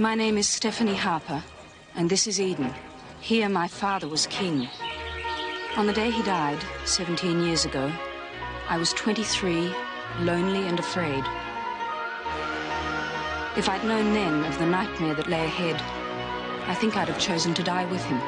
My name is Stephanie Harper, and this is Eden. Here my father was king. On the day he died, 17 years ago, I was 23, lonely and afraid. If I'd known then of the nightmare that lay ahead, I think I'd have chosen to die with him.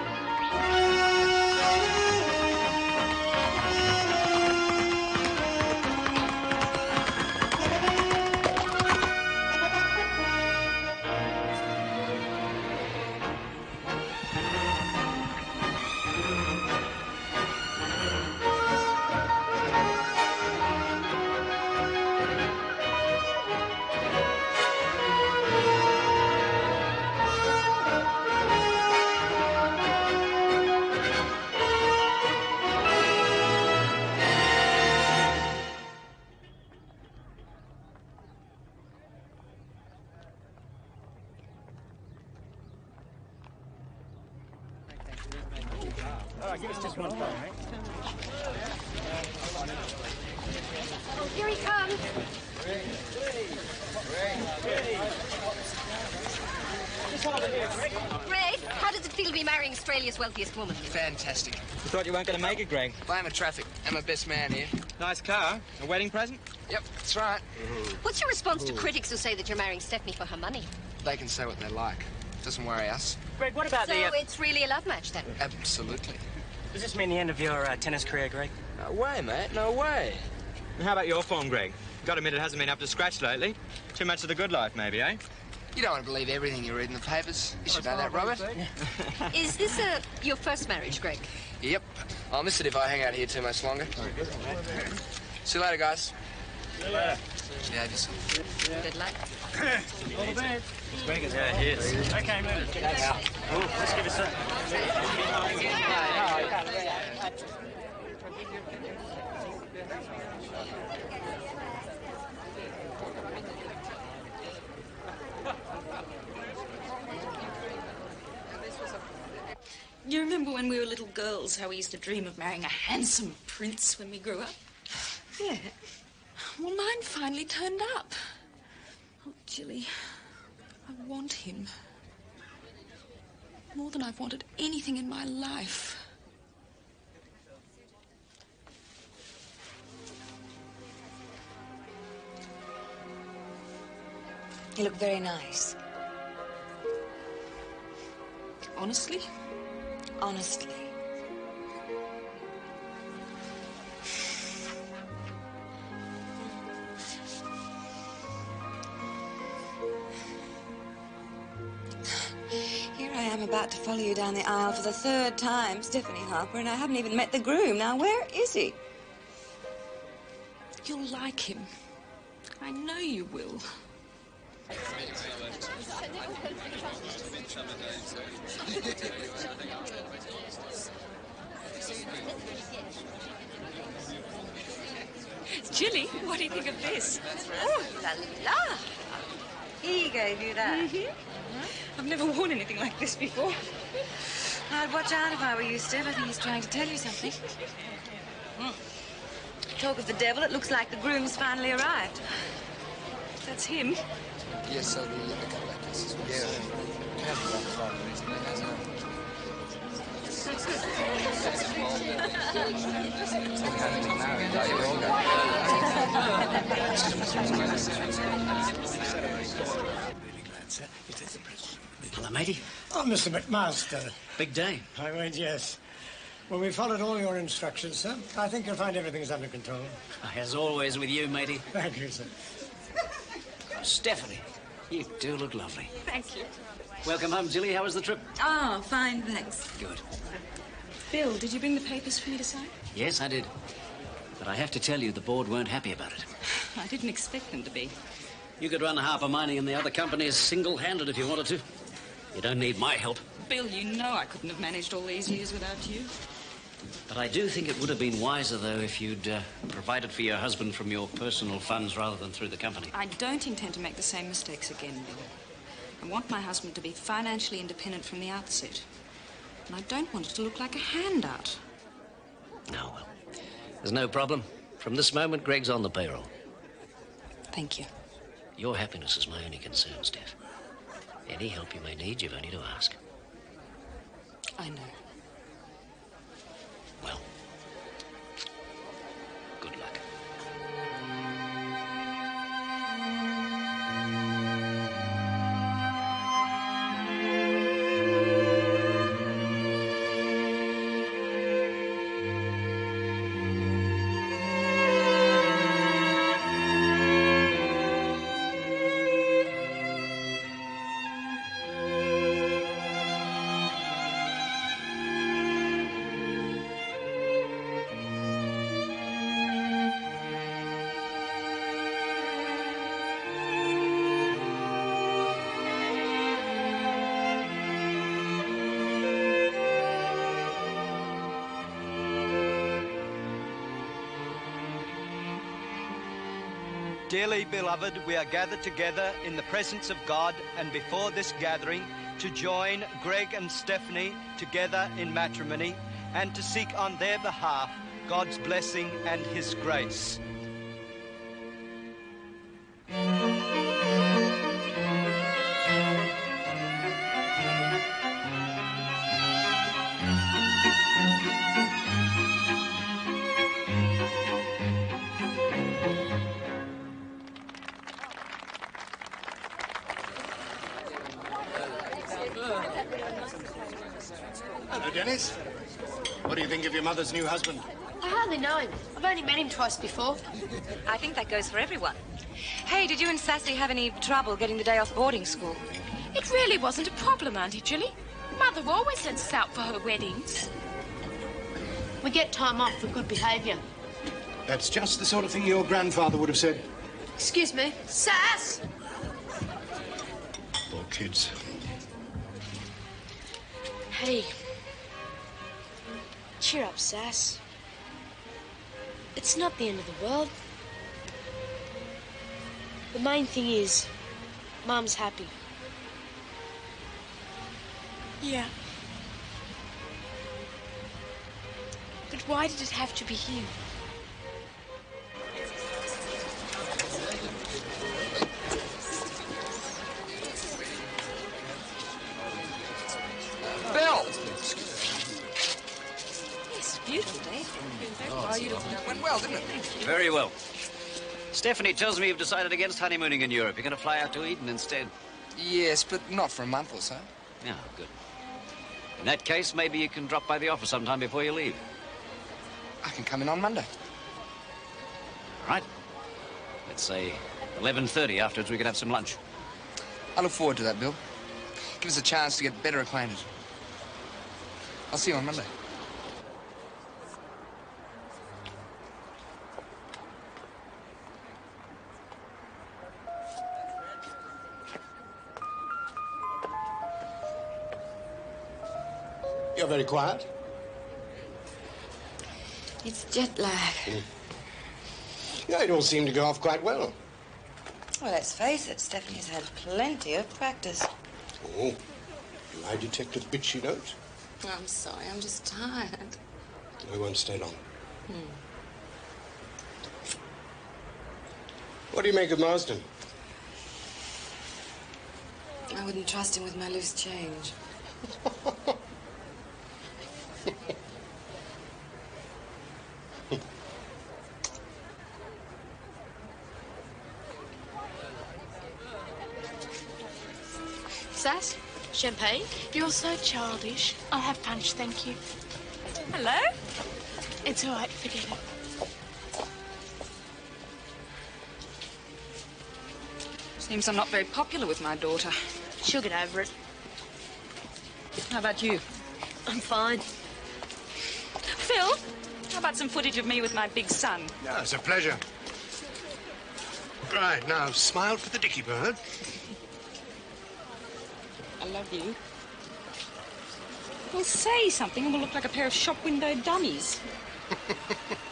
Give us just one phone, right? Oh, here he comes. Greg, how does it feel to be marrying Australia's wealthiest woman? Fantastic. You thought you weren't going to make it, Greg? Blame the traffic. I'm a best man here. Nice car. A wedding present? Yep, that's right. What's your response to critics who say that you're marrying Stephanie for her money? They can say what they like. Doesn't worry us. Greg, what about So it's really a love match, then? Absolutely. Does this mean the end of your tennis career, Greg? No way, mate. No way. And how about your form, Greg? Got to admit it hasn't been up to scratch lately. Too much of the good life, maybe, eh? You don't want to believe everything you read in the papers. You should know that, Robert. Is this your first marriage, Greg? Yep. I'll miss it if I hang out here too much longer. See you later, guys. See you later. Yeah, just... Good luck. All the best. Greg is out here. Okay, move. Let's give it a... You remember when we were little girls, how we used to dream of marrying a handsome prince when we grew up? Yeah. Well, mine finally turned up. Oh, Jilly, I want him. More than I've wanted anything in my life. You look very nice. Honestly? Honestly. Here I am about to follow you down the aisle for the third time, Stephanie Harper, and I haven't even met the groom. Now, where is he? You'll like him. I know you will. Jilly, what do you think of this? Oh, la la! He gave you that? I've never worn anything like this before. I'd watch out if I were you, Steph. I think he's trying to tell you something. Talk of the devil, it looks like the groom's finally arrived. That's him. Yes, I'll be a couple of pieces. Hello, matey. Oh, Mr. McMaster. Big day. I went, yes. Well, we followed all your instructions, sir. I think you'll find everything's under control. As always with you, matey. Thank you, sir. Stephanie, you do look lovely. Thank you. Welcome home, Jilly. How was the trip? Oh, fine, thanks. Good. Bill, did you bring the papers for me to sign? Yes, I did. But I have to tell you, the board weren't happy about it. I didn't expect them to be. You could run Harper Mining and the other companies single-handed if you wanted to. You don't need my help. Bill, you know I couldn't have managed all these years without you. But I do think it would have been wiser, though, if you'd provided for your husband from your personal funds rather than through the company. I don't intend to make the same mistakes again, Bill. I want my husband to be financially independent from the outset. And I don't want it to look like a handout. No, well, there's no problem. From this moment, Greg's on the payroll. Thank you. Your happiness is my only concern, Steph. Any help you may need, you've only to ask. I know. Well, good luck. Dearly beloved, we are gathered together in the presence of God and before this gathering to join Greg and Stephanie together in matrimony and to seek on their behalf God's blessing and his grace. Hello, Dennis. What do you think of your mother's new husband? I hardly know him. I've only met him twice before. I think that goes for everyone. Hey, did you and Sassy have any trouble getting the day off boarding school? It really wasn't a problem, Auntie Julie. Mother always sends us out for her weddings. We get time off for good behaviour. That's just the sort of thing your grandfather would have said. Excuse me. Sass! Poor kids. Hey. Cheer up, Sass. It's not the end of the world. The main thing is, Mum's happy. Yeah. But why did it have to be him? Bill! Yes, beautiful day. Went well, didn't it? Very well. Stephanie tells me you've decided against honeymooning in Europe. You're going to fly out to Eden instead. Yes, but not for a month or so. Yeah, good. In that case, maybe you can drop by the office sometime before you leave. I can come in on Monday. All right. Let's say 11:30. Afterwards, we could have some lunch. I look forward to that, Bill. Give us a chance to get better acquainted. I'll see you on Monday. You're very quiet. It's jet lag. Yeah, it all seemed to go off quite well. Well, let's face it, Stephanie's had plenty of practice. Oh, do I detect a bitchy note? I'm sorry, I'm just tired. I won't stay long. What do you make of Marsden? I wouldn't trust him with my loose change. Sass? Champagne? You're so childish. I'll have punch, thank you. Hello? It's all right, forget it. Seems I'm not very popular with my daughter. She'll get over it. How about you? I'm fine. Phil, how about some footage of me with my big son? Yeah, it's a pleasure. Right, now, smile for the dicky bird. I love you. Well, say something and we'll look like a pair of shop window dummies.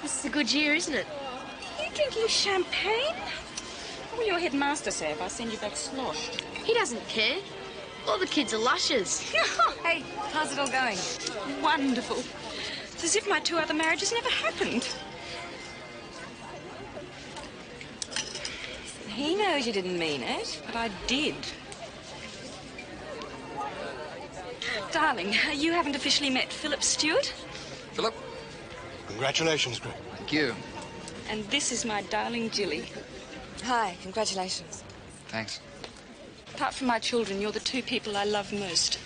This is a good year, isn't it? Are you drinking champagne? What will your headmaster say if I send you back sloshed? He doesn't care. All the kids are lushes. Hey, how's it all going? Wonderful. It's as if my two other marriages never happened. He knows you didn't mean it, but I did. Darling, you haven't officially met Philip Stewart? Philip? Congratulations, Greg. Thank you. And this is my darling Jilly. Hi, congratulations. Thanks. Apart from my children, you're the two people I love most.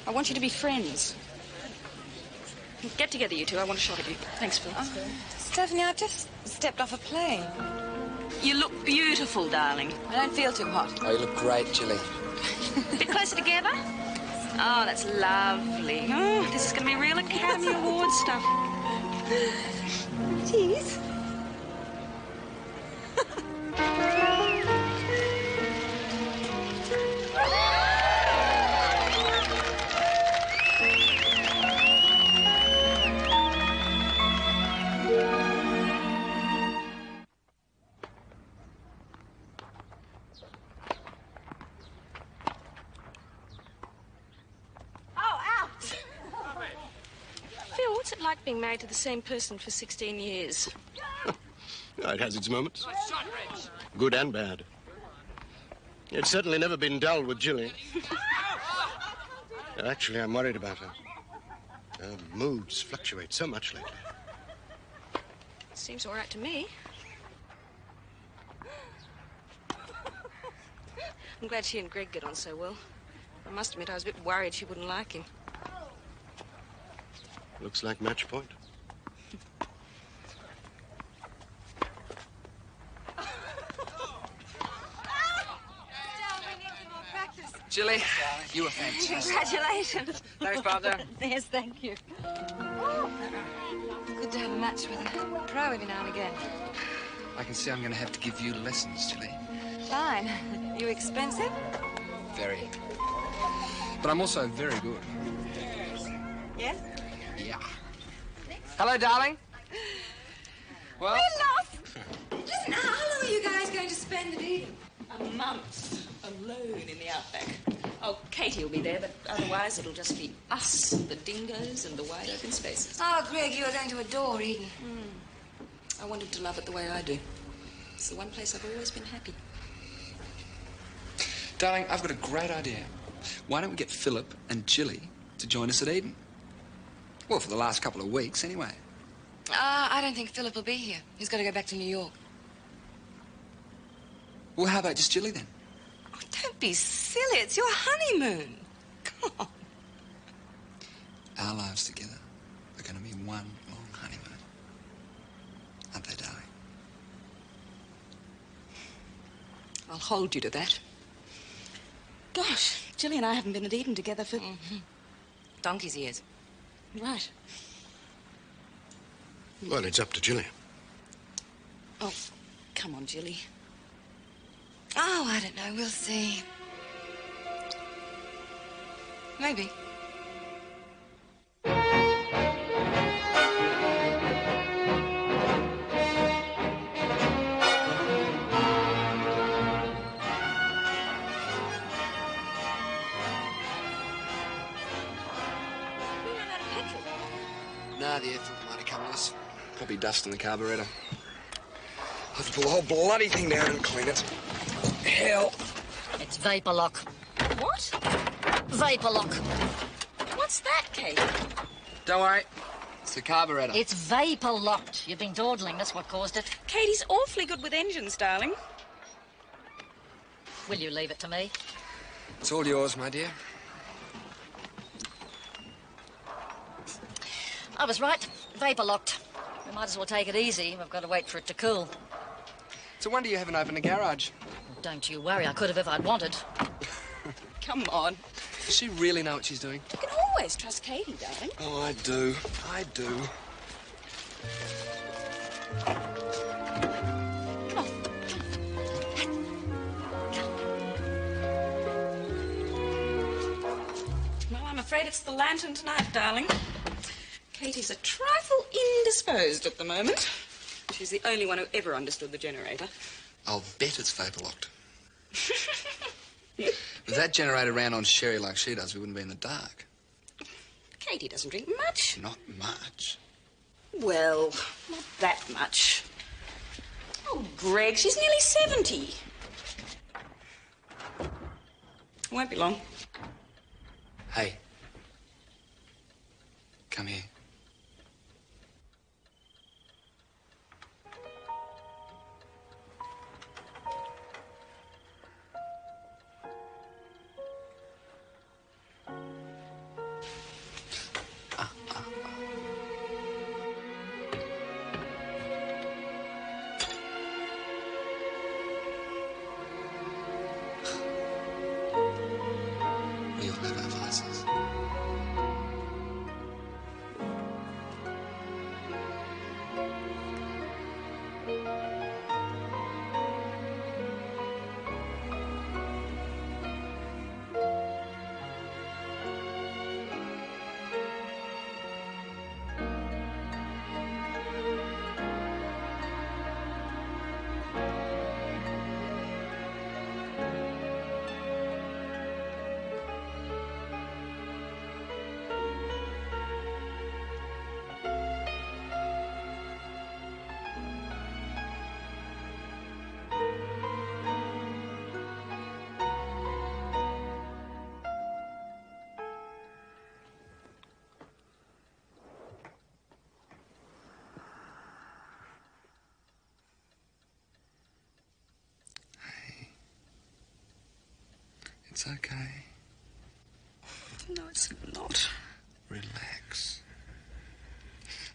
I want you to be friends. Get together, you two. I want a shot of you. Thanks, Phil. Stephanie, I've just stepped off a plane. You look beautiful, darling. I don't feel too hot. Oh, you look great, Jilly. A bit closer together? Oh, that's lovely. Oh, this is going to be real Academy Award stuff. Cheese. Phil, what's it like being married to the same person for 16 years? It has its moments. Good and bad. It's certainly never been dull with Jilly. Actually, I'm worried about her. Her moods fluctuate so much lately. Seems all right to me. I'm glad she and Greg get on so well. I must admit, I was a bit worried she wouldn't like him. Looks like match point. Jilly, you were fantastic. Congratulations. Thanks, partner. Yes, thank you. Good to have a match with a pro every now and again. I can see I'm going to have to give you lessons, Jilly. Fine. You expensive? Very. But I'm also very good. Yes? Yeah. Hello, darling. Well? Listen, how long are you guys going to spend at Eden? A month alone in the outback. Oh, Katie will be there, but otherwise it'll just be us, the dingoes, and the wide open spaces. Oh, Greg, you are going to adore Eden. I wanted to love it the way I do. It's the one place I've always been happy. Darling, I've got a great idea. Why don't we get Philip and Jilly to join us at Eden? Well, for the last couple of weeks, anyway. I don't think Philip will be here. He's got to go back to New York. Well, how about just Jilly, then? Oh, don't be silly. It's your honeymoon. Come on. Our lives together are going to be one long honeymoon. Aren't they, darling? I'll hold you to that. Gosh, Jilly and I haven't been at Eden together for... Donkey's ears. Right. Well, it's up to Jilly. Oh, come on, Jilly. Oh, I don't know. We'll see. Maybe. Nah, the air filter might have come loose. Probably dust in the carburetor. I'll have to pull the whole bloody thing down and clean it. Hell. It's vapor lock. What? Vapor lock. What's that, Kate? Don't worry. It's the carburetor. It's vapor locked. You've been dawdling. That's what caused it. Katie's awfully good with engines, darling. Will you leave it to me? It's all yours, my dear. I was right. Vapor locked. We might as well take it easy. We've got to wait for it to cool. It's a wonder you haven't opened a garage. Don't you worry. I could have if I'd wanted. Come on. Does she really know what she's doing? You can always trust Katie, darling. Oh, I do. I do. Come on. Well, I'm afraid it's the lantern tonight, darling. Katie's a trifle indisposed at the moment. She's the only one who ever understood the generator. I'll bet it's vapor locked. If that generator ran on sherry like she does, we wouldn't be in the dark. Katie doesn't drink much. Not much. Well, not that much. Oh, Greg, she's nearly 70. Won't be long. Hey. Come here. We all have our vices. It's okay. No, it's not. Relax.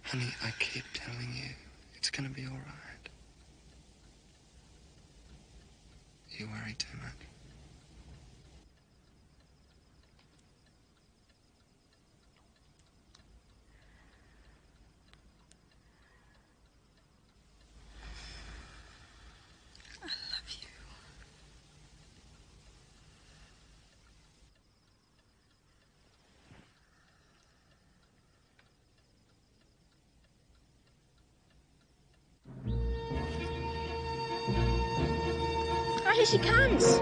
Honey, I keep telling you, it's gonna be all right. You worry too much. I love you. Oh, here she comes.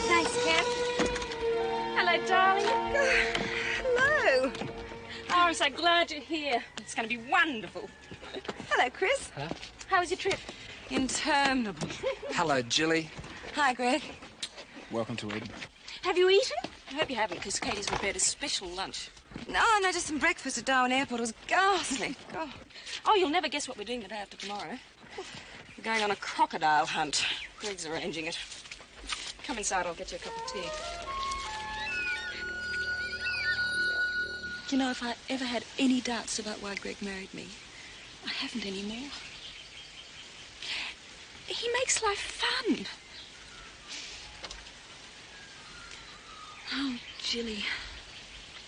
Thanks, Kat. Hello, darling. Hello. Oh, I'm so glad you're here. It's going to be wonderful. Hello, Chris. Huh? How was your trip? Interminable. Hello, Jilly. Hi, Greg. Welcome to Eden. Have you eaten? I hope you haven't, because Katie's prepared a special lunch. No, just some breakfast at Darwin Airport. It was ghastly. God. Oh, you'll never guess what we're doing the day after tomorrow. We're going on a crocodile hunt. Greg's arranging it. Come inside, I'll get you a cup of tea. Do you know, if I ever had any doubts about why Greg married me, I haven't anymore. He makes life fun. Oh, Jilly,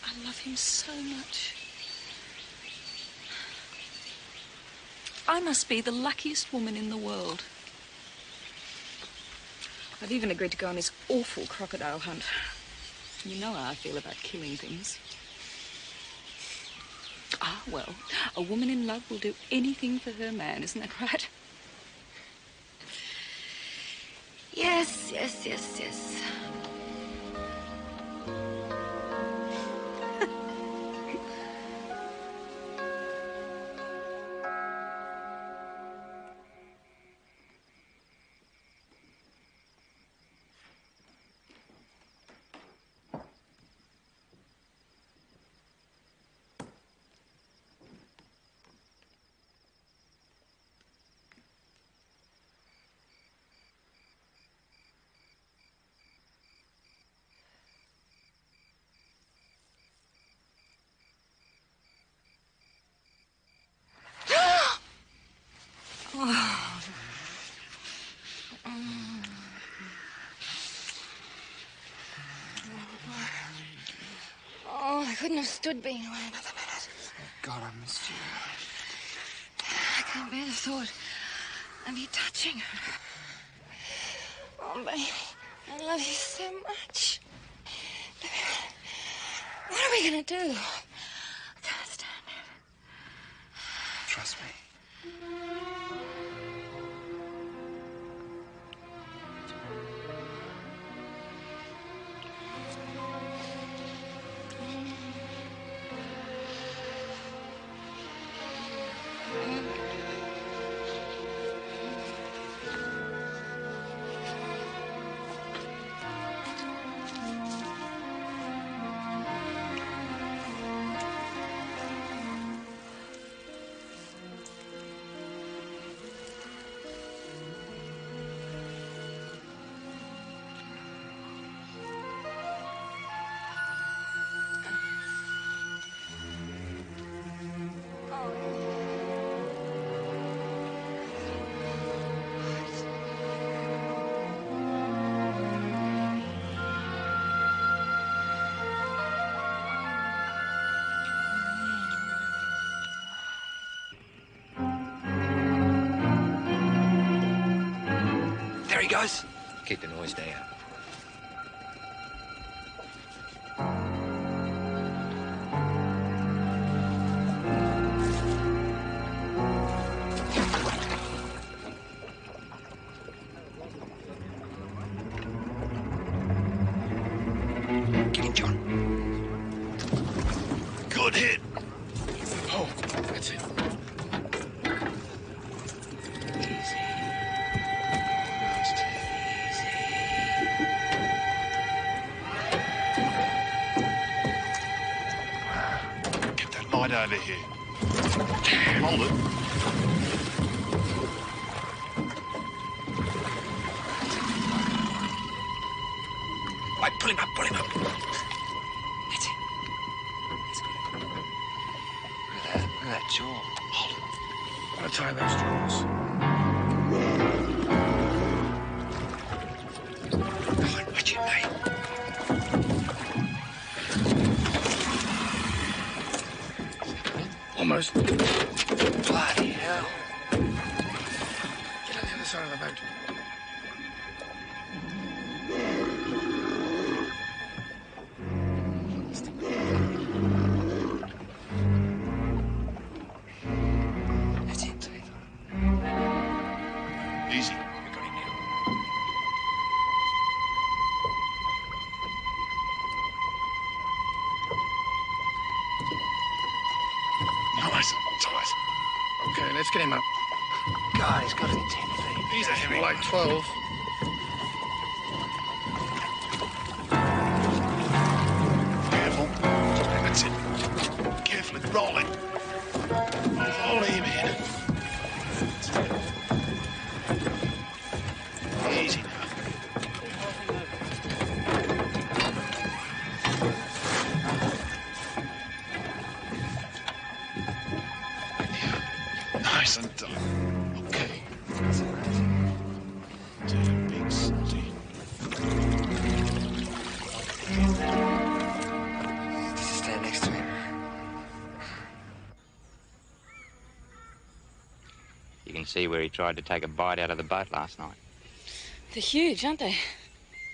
I love him so much. I must be the luckiest woman in the world. I've even agreed to go on this awful crocodile hunt. You know how I feel about killing things. Ah, well, a woman in love will do anything for her man, isn't that right? Yes, yes, yes, yes. couldn't have stood being away another minute. God, I missed you. I can't bear the thought of you touching her. Oh, baby, I love you so much. What are we going to do? I can't stand it. Trust me. There he goes. Keep the noise down. Get him, John. Good hit. Oh, that's it. Get that light over here. Hold it. Wait, pull him up, pull him up. That's it. That's good. Look at that jaw. Hold it. I'll tie those jaws. Oh, watch it, mate. Almost. Bloody hell. Get on the other side of the boat. That's it, Steve. Easy. We got him now. Nice. Tight. Okay, let's get him up. God, he's got to be 10 feet. He's a heavy. Like 12. Careful. That's it. Carefully. Roll it. Roll him in. That's it. Easy now. Nice and done. Okay. Dear big salty. Just stand next to him. You can see where he tried to take a bite out of the boat last night. They're huge, aren't they?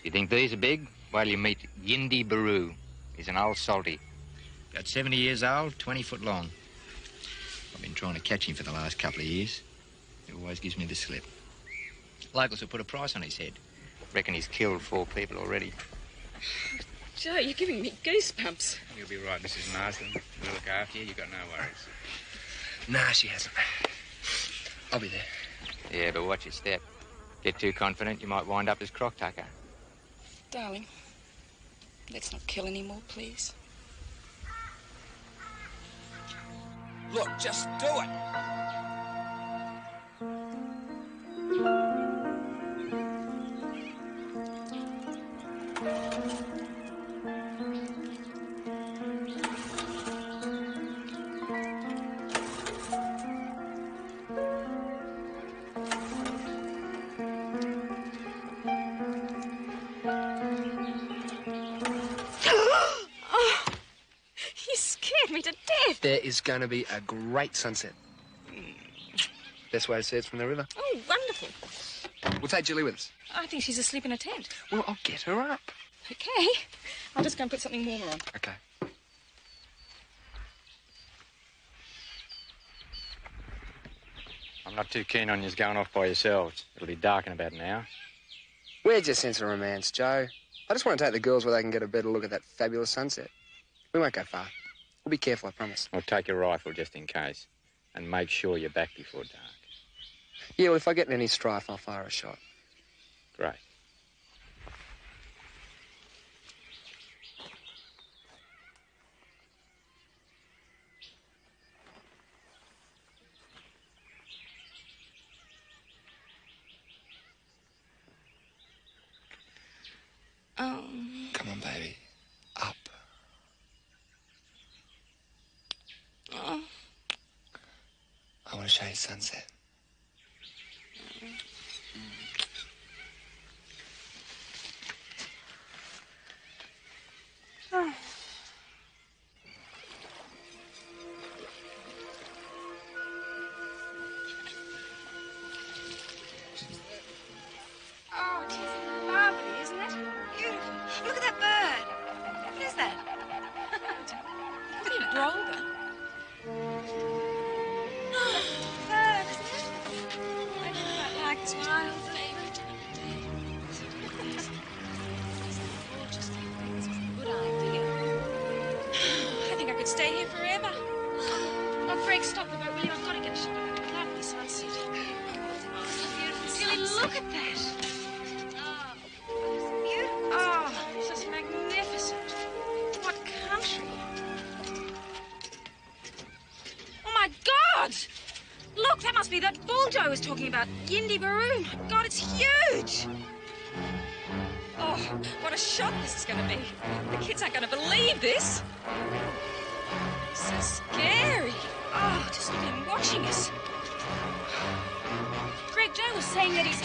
You think these are big? Well, you meet Yindi Baru. He's an old salty. About 70 years old, 20 foot long. I've been trying to catch him for the last couple of years. He always gives me the slip. Locals will put a price on his head. Reckon he's killed 4 people already. Joe, you're giving me goosebumps. You'll be right, Mrs. Marsden. We'll look after you. You've got no worries. Nah, she hasn't. I'll be there. Yeah, but watch your step. Get too confident, you might wind up as Croc Tucker. Darling, let's not kill anymore, please. Look, just do it. me to death. There is going to be a great sunset. Best way to see it's from the river. Oh, wonderful. We'll take Julie with us. I think she's asleep in a tent. Well, I'll get her up. Okay. I'll just go and put something warmer on. Okay. I'm not too keen on you going off by yourselves. It'll be dark in about an hour. Where's your sense of romance, Joe? I just want to take the girls where they can get a better look at that fabulous sunset. We won't go far. We'll be careful, I promise. Well, take your rifle just in case. And make sure you're back before dark. Yeah, well, if I get in any strife, I'll fire a shot. Great. Come on, baby. Up. Oh. I want to show you sunset. Oh. Oh, it is lovely, isn't it? Beautiful. Look at that bird. What is that? Pretty droll, though. Bird, isn't it? I do quite like this wild thing. Good idea. I think I could stay here forever. Oh, Greg, stop the boat, will you? I've got to get a shot of that lovely sunset. Oh, so beautiful. Silly, look at that. Oh, it's just magnificent. What country. Oh, my God! Look, that must be that bull Joe was talking about. Yindi Baru. My God, it's huge. Oh, what a shot this is going to be. The kids aren't going to believe this. It's so scary. Oh, just look at him watching us. Greg Joe was saying that he's...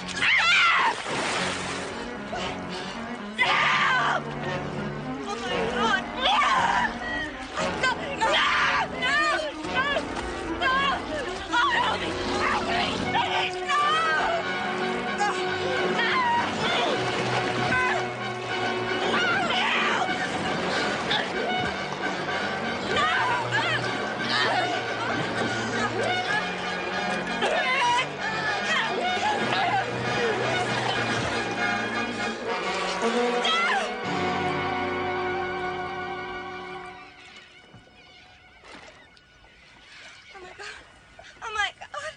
No! Oh, my God. No! No! No! No! Oh, help me! Help me! Please, no! Oh, my God.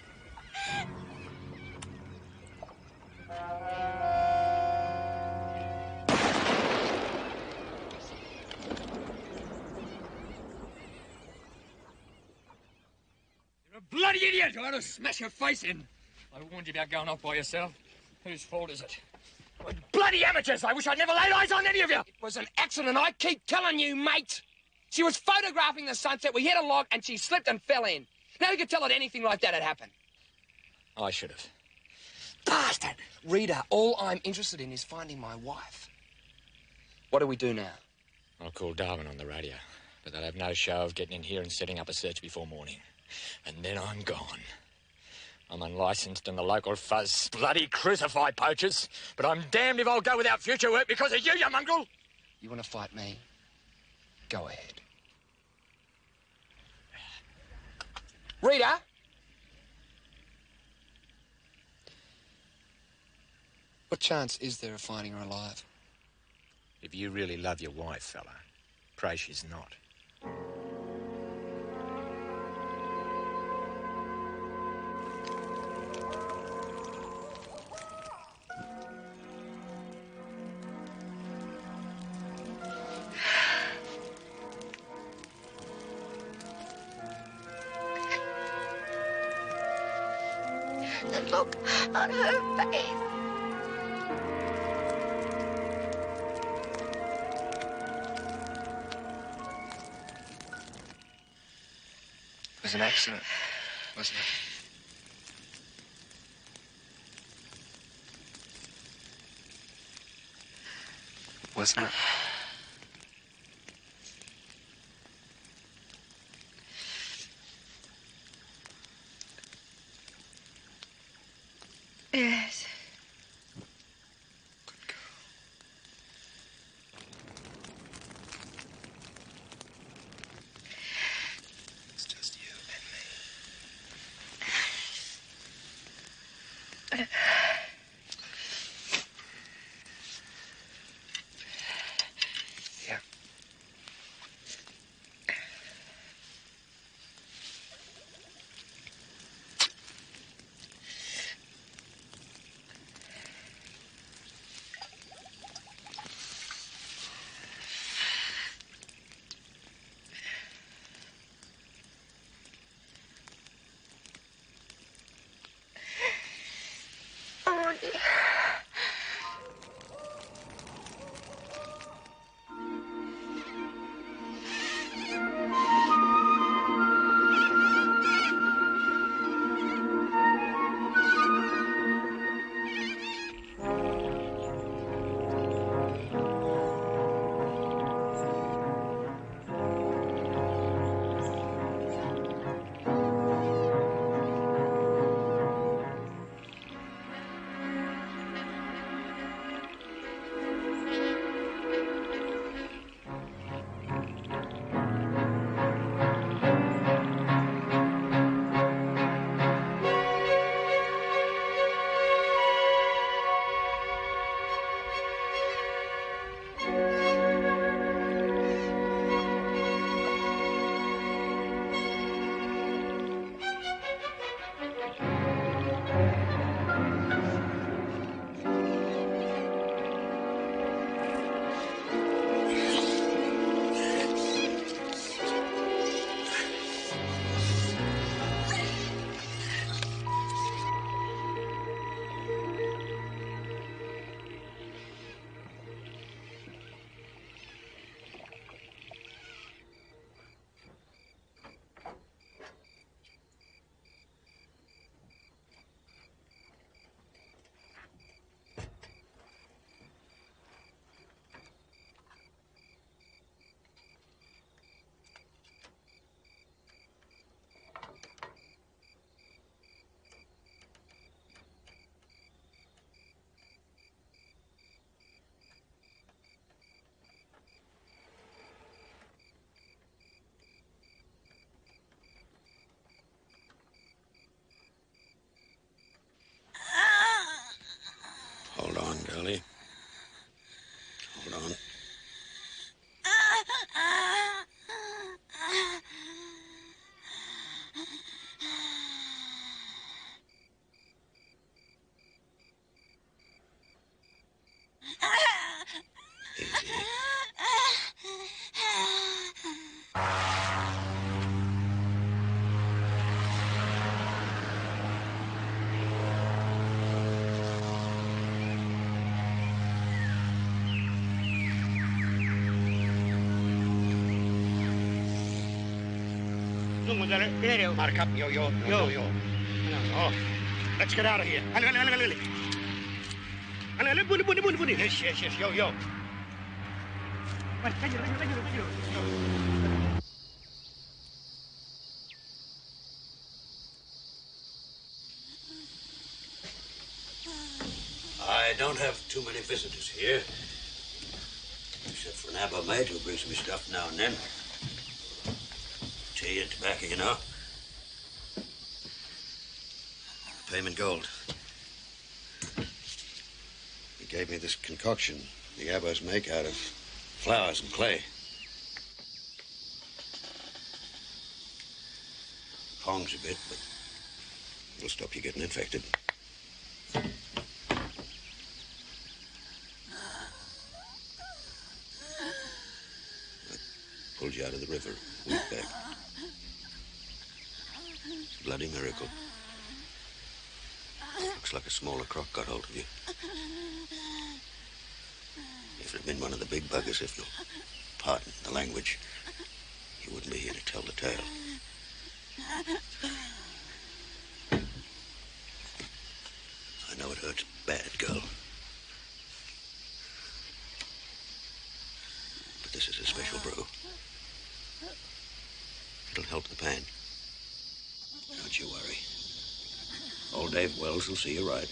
You're a bloody idiot! I want to smash your face in. I warned you about going off by yourself. Whose fault is it? Well, bloody amateurs! I wish I'd never laid eyes on any of you! It was an accident, I keep telling you, mate. She was photographing the sunset. We hit a log and she slipped and fell in. Now you could tell that anything like that had happened. I should have. Bastard! Rita, all I'm interested in is finding my wife. What do we do now? I'll call Darwin on the radio, but they'll have no show of getting in here and setting up a search before morning. And then I'm gone. I'm unlicensed and the local fuzz bloody crucify poachers, but I'm damned if I'll go without future work because of you, you mongrel! You want to fight me? Go ahead. Rita? What chance is there of finding her alive? If you really love your wife, fella, pray she's not. The look on her face. It was an accident, wasn't it? Wasn't it? Yes. It's just you and me. Yeah. Oh, dear. Hold on, girlie. Hold on. Mark up, yo. Oh, let's get out of here. Yes, yo. I don't have too many visitors here, except for an Abba mate who brings me stuff now and then. Tea and tobacco, you know. Pay him in gold. He gave me this concoction the Abbas make out of flowers and clay. Pongs a bit, but it'll stop you getting infected. Pulled you out of the river a week back. Bloody miracle. Looks like a smaller croc got hold of you. If it had been one of the big buggers, if you'll pardon the language, you wouldn't be here to tell the tale. I know it hurts bad, girl. But this is a special brew. It'll help the pain. Don't you worry. Old Dave Wells will see you right.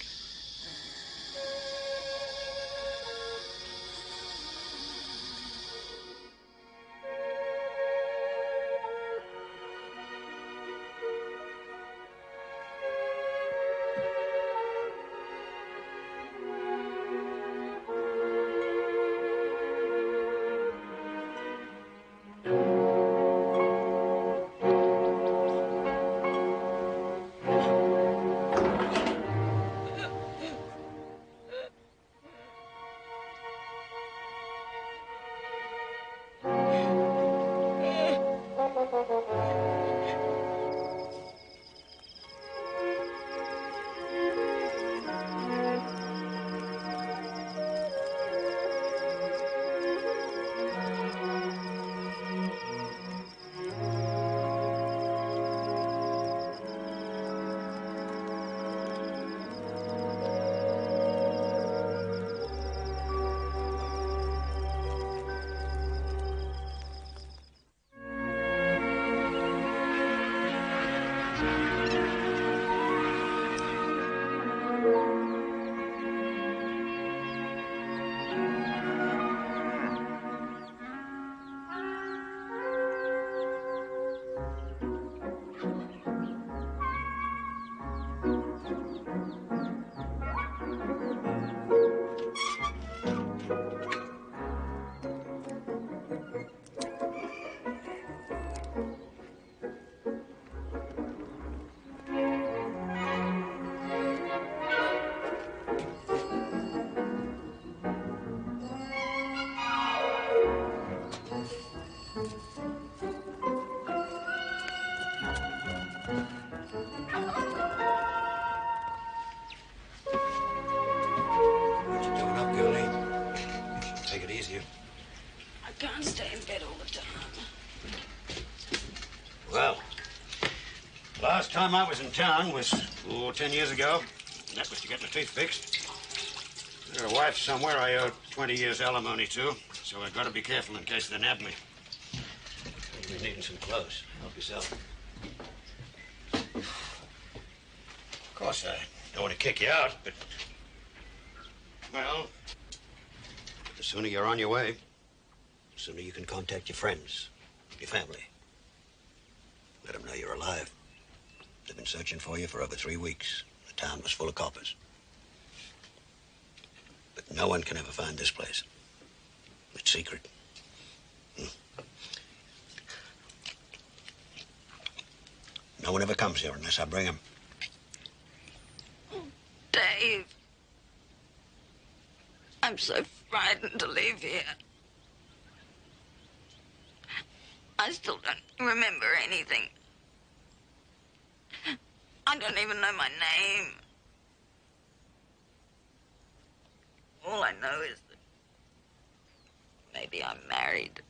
What you doing up, girlie? Take it easier. I can't stay in bed all the time. Well, last time I was in town was, 10 years ago. And that was to get my teeth fixed. There's a wife somewhere I owe 20 years alimony to, so I've got to be careful in case they nab me. You'll be needing some clothes. Help yourself. Of course, I don't want to kick you out, but... Well, the sooner you're on your way, the sooner you can contact your friends, your family. Let them know you're alive. They've been searching for you for over 3 weeks. The town was full of coppers. But no one can ever find this place. It's secret. No one ever comes here unless I bring them. Dave. I'm so frightened to leave here. I still don't remember anything. I don't even know my name. All I know is that maybe I'm married.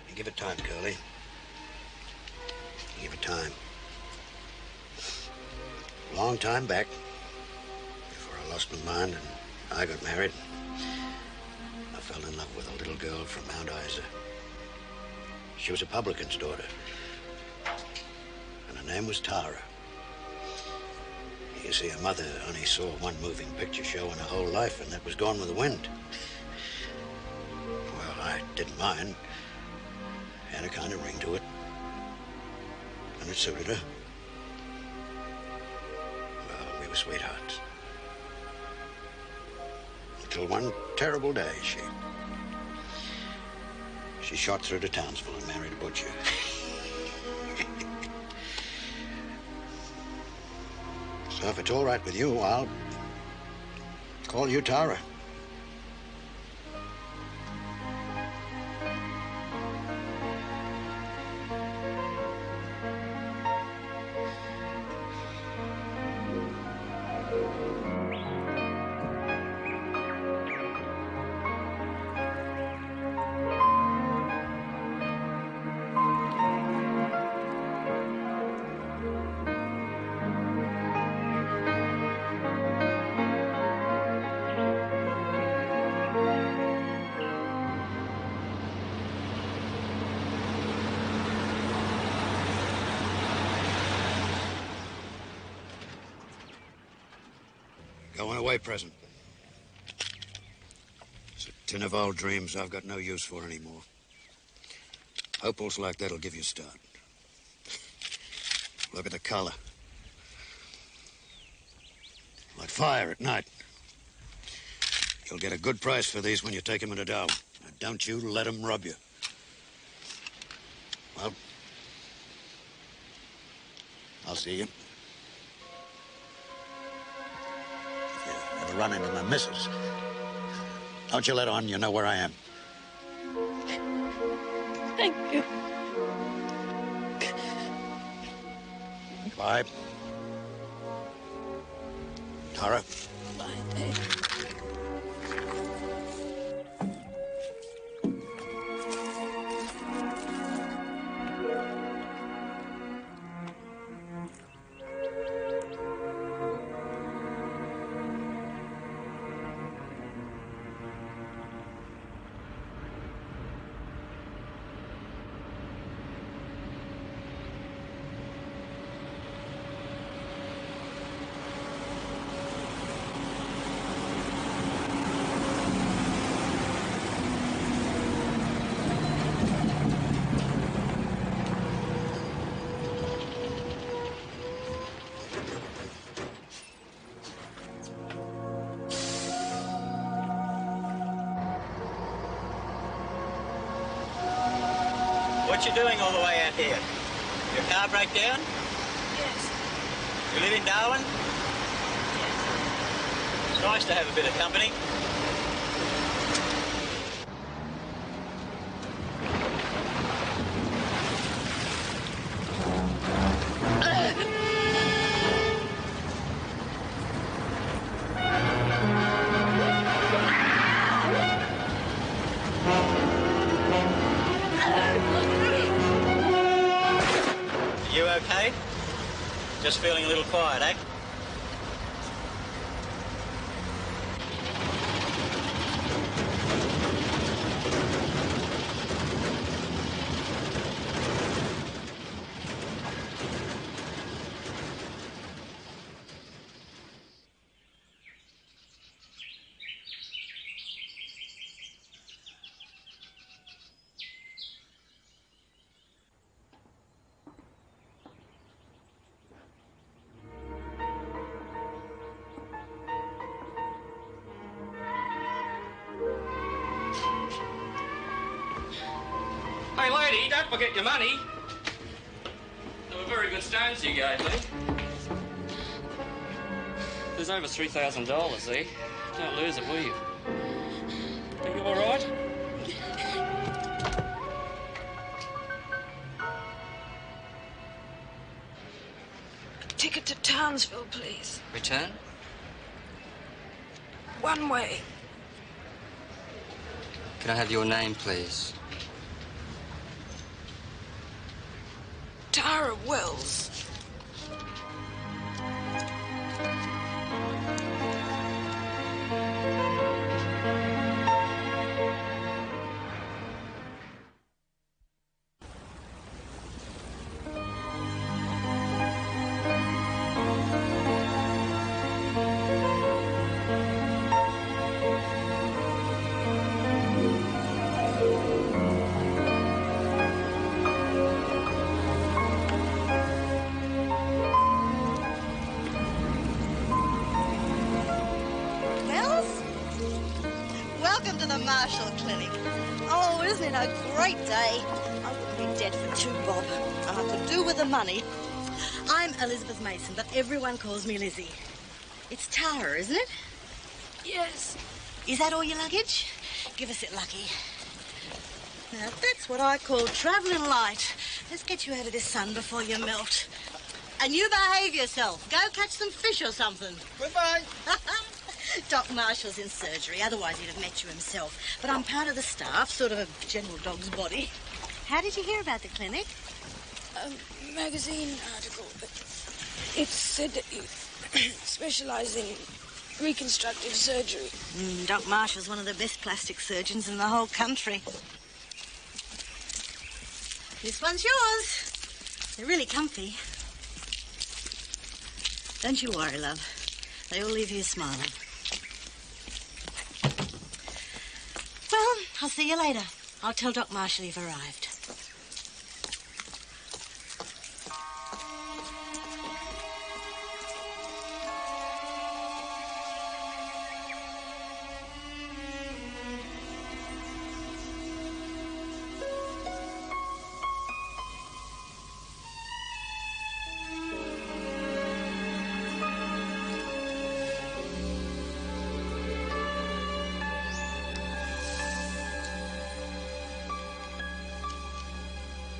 You give it time, Curly. Give it time. A long time back, before I lost my mind and I got married, I fell in love with a little girl from Mount Isa. She was a publican's daughter, and her name was Tara. You see, her mother only saw one moving picture show in her whole life, and that was Gone with the Wind. Well, I didn't mind. Had a kind of ring to it. And it suited her. Well, we were sweethearts. Until one terrible day, she shot through to Townsville and married a butcher. So if it's all right with you, I'll call you Tara. Going away present. It's a tin of old dreams I've got no use for anymore. Opals like that'll give you a start. Look at the color. Like fire at night. You'll get a good price for these when you take them into Darwin. Now, don't you let them rub you. Well, I'll see you. Run into my missus. Don't you let on you know where I am. Thank you. Bye. Tara. Bye, Dave. What you doing all the way out here? Your car break down? Yes. You live in Darwin? Yes. Nice to have a bit of company. You okay? Just feeling a little quiet, eh? Hey, lady, don't forget your money. They were very good stones you gave me. There's over $3,000 there. Don't lose it, will you? Are you all right? Ticket to Townsville, please. Return? One way. Can I have your name, please? Tara Wells. Welcome to the Marshall Clinic. Oh, isn't it a great day? I wouldn't be dead for 2 bob, and I could do with the money. I'm Elizabeth Mason, but everyone calls me Lizzie. It's Tara, isn't it? Yes. Is that all your luggage? Give us it, Lucky. Now, that's what I call travelling light. Let's get you out of this sun before you melt. And you behave yourself. Go catch some fish or something. Goodbye. Doc Marshall's in surgery, otherwise he'd have met you himself. But I'm part of the staff, sort of a general dog's body. How did you hear about the clinic? A magazine article, but it said that you specialise in reconstructive surgery. Doc Marshall's one of the best plastic surgeons in the whole country. This one's yours. They're really comfy. Don't you worry, love. They all leave you smiling. Well, I'll see you later. I'll tell Doc Marshall you've arrived.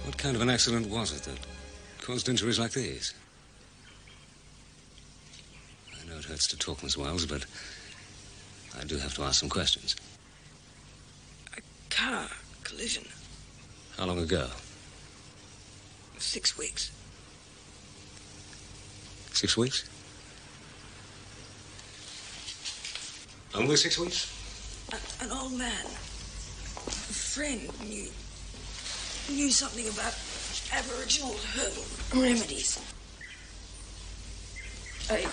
What kind of an accident was it that caused injuries like these? I know it hurts to talk, Miss Wells, but I do have to ask some questions. Car collision. How long ago? 6 weeks. 6 weeks? Only 6 weeks? An old man, a friend, knew something about Aboriginal herbal remedies. A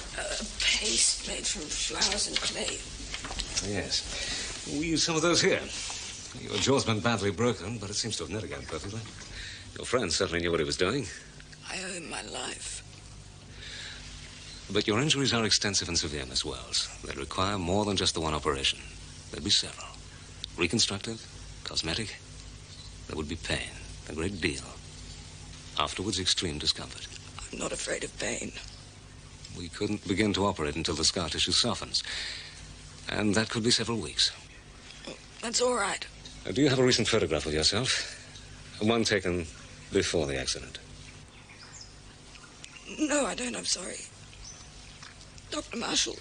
paste made from flowers and clay. Yes. We use some of those here. Your jaw's been badly broken, but it seems to have knit again perfectly. Your friend certainly knew what he was doing. I owe him my life. But your injuries are extensive and severe, Miss Wells. They require more than just the one operation. There'd be several. Reconstructive, cosmetic. There would be pain, a great deal. Afterwards, extreme discomfort. I'm not afraid of pain. We couldn't begin to operate until the scar tissue softens. And that could be several weeks. That's all right. Do you have a recent photograph of yourself? One taken before the accident? No, I don't. I'm sorry. Dr. Marshall,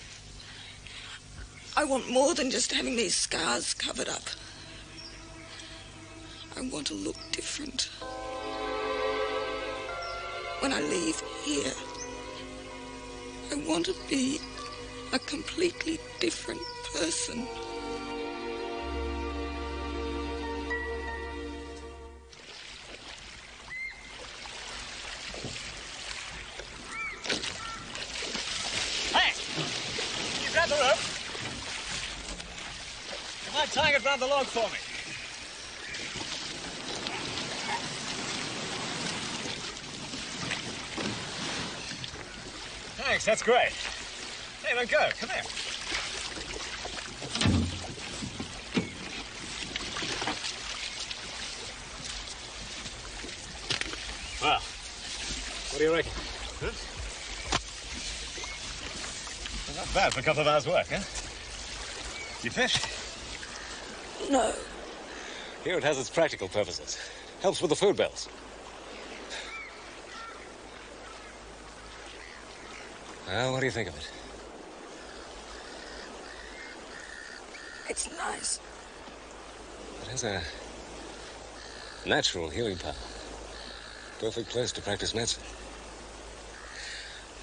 I want more than just having these scars covered up. I want to look different. When I leave here, I want to be a completely different person. Hey! You grab the rope? You mind tying it round the log for me? Thanks, that's great. Hey, don't go. Come here. Well, what do you reckon? Huh? Well, not bad for a couple of hours' work, huh? You fish? No. Here it has its practical purposes. Helps with the food bills. Well, what do you think of it? It's nice. It has a natural healing power. Perfect place to practice medicine.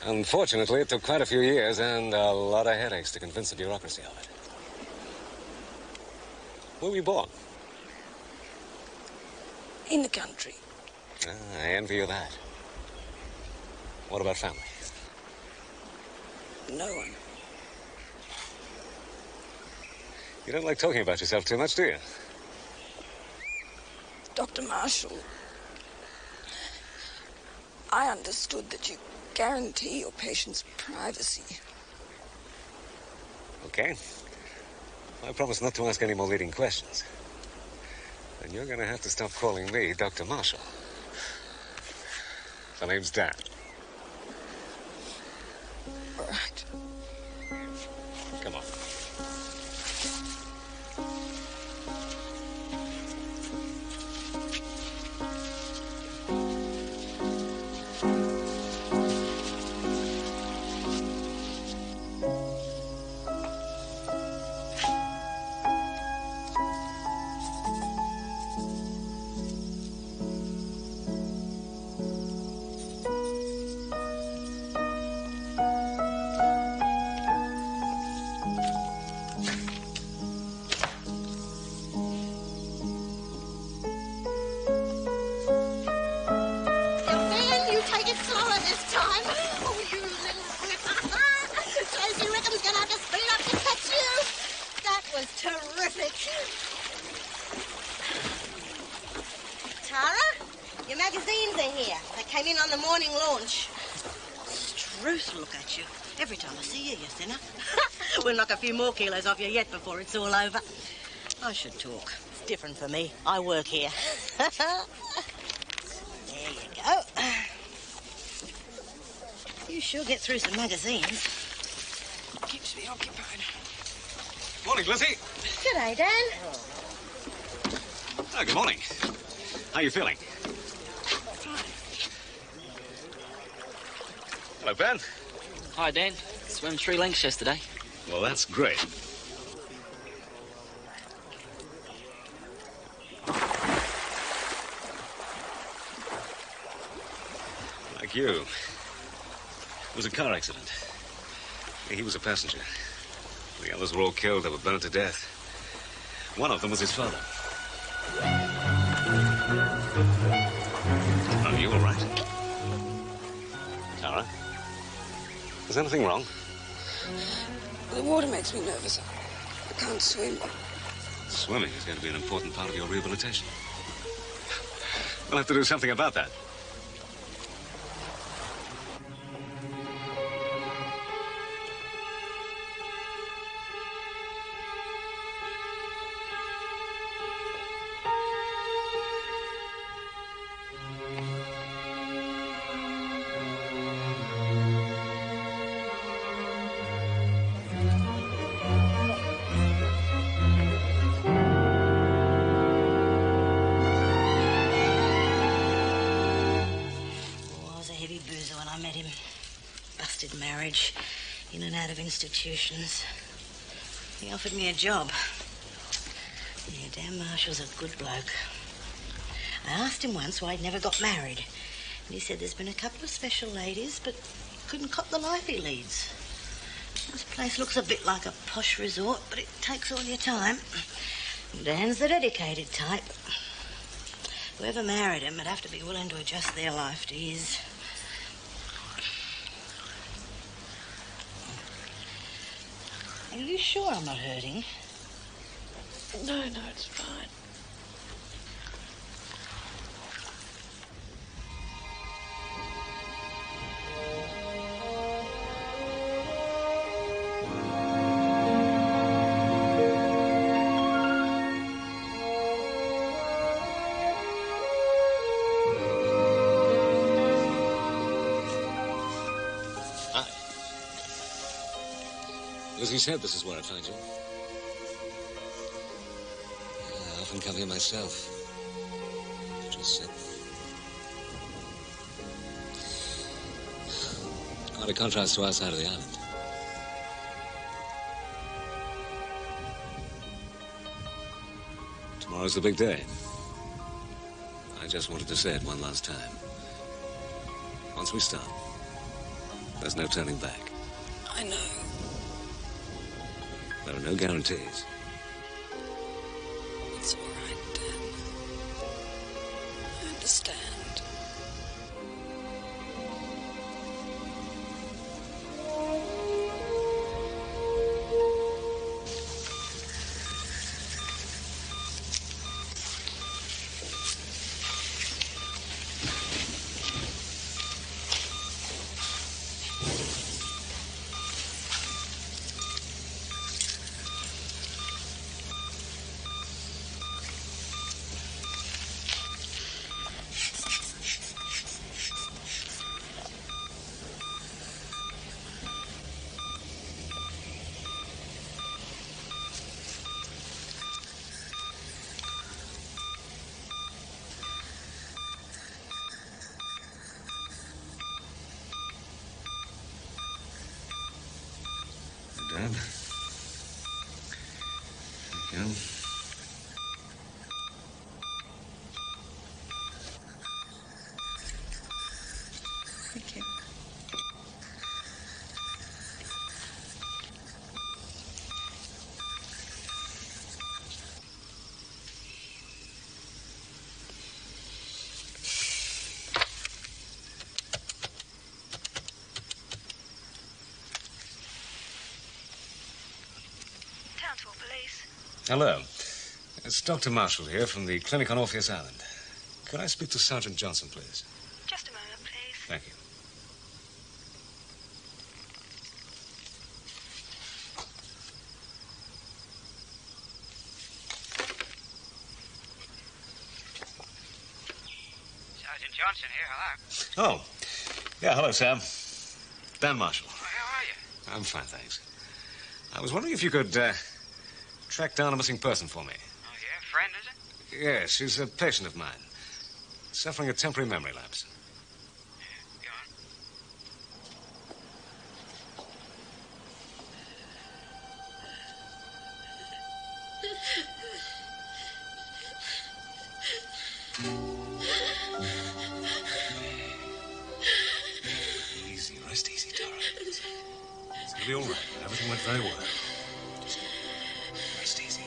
Unfortunately, it took quite a few years and a lot of headaches to convince the bureaucracy of it. Where were you born? In the country. I envy you that. What about family? No one. You don't like talking about yourself too much, do you? Dr. Marshall, I understood that you guarantee your patients' privacy. Okay. I promise not to ask any more leading questions. And you're going to have to stop calling me Dr. Marshall. My name's Dan. All right. Come on. Your magazines are here. They came in on the morning launch. Struth, look at you. Every time I see you, you sinner. We'll knock a few more kilos off you yet before it's all over. I should talk. It's different for me. I work here. There you go. You sure get through some magazines. Keeps me occupied. Morning, Lizzie. G'day, Dan. Oh, good morning. How are you feeling? Hello, Ben. Hi, Dan. Swam 3 lengths yesterday. Well, that's great. Like you. It was a car accident. He was a passenger. The others were all killed. They were burned to death. One of them was his father. Are you all right? Tara? Is anything wrong? The water makes me nervous. I can't swim. Swimming is going to be an important part of your rehabilitation. We'll have to do something about that. busted marriage, in and out of institutions. He offered me a job. Yeah, Dan Marshall's a good bloke. I asked him once why he'd never got married. And he said there's been a couple of special ladies, but couldn't cop the life he leads. This place looks a bit like a posh resort, but it takes all your time. Dan's the dedicated type. Whoever married him would have to be willing to adjust their life to his. Are you sure I'm not hurting? No, it's fine. As he said, this is where I find you. I often come here myself. Just sit. Quite a contrast to our side of the island. Tomorrow's the big day. I just wanted to say it one last time. Once we start, there's no turning back. I know. There are no guarantees. It's all right, Dan. I understand. Dad. Thank you. Thank you. Hello. It's Dr. Marshall here from the clinic on Orpheus Island. Could I speak to Sergeant Johnson, please? Just a moment, please. Thank you. Sergeant Johnson here, hello. Oh. Yeah, hello, Sam. Dan Marshall. Oh, how are you? I'm fine, thanks. I was wondering if you could, track down a missing person for me. Oh, yeah? Friend, is it? Yes, she's a patient of mine. Suffering a temporary memory lapse. Yeah, Easy, rest easy, Tara. It's gonna be all right. Everything went very well. Just rest easy.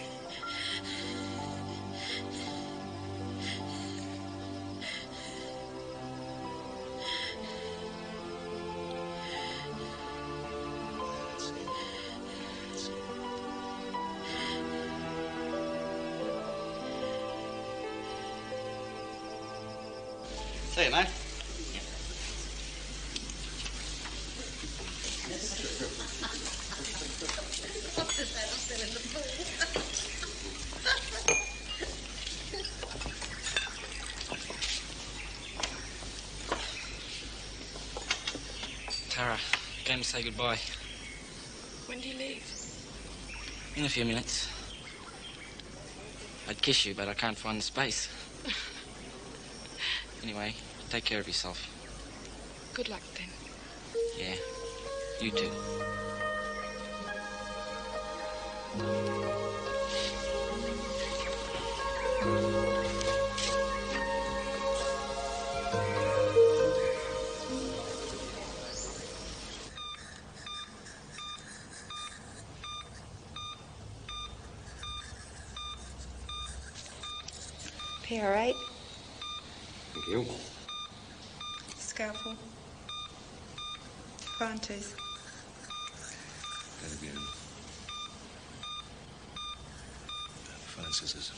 See you, mate. Tara, I came to say goodbye. When do you leave? In a few minutes. I'd kiss you, but I can't find the space. Anyway, take care of yourself. Good luck, then. Yeah. You too. PR8. Thank you. Scalpel. Fine tooth. That again. Fine scissors.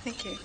Thank you.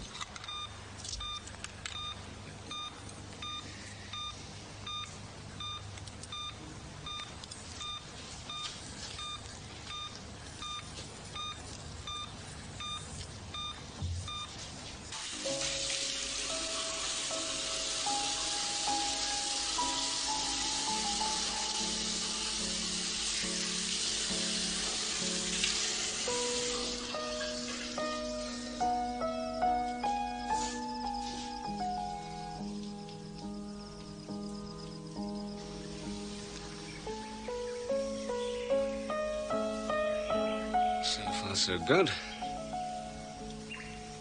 So far, so good.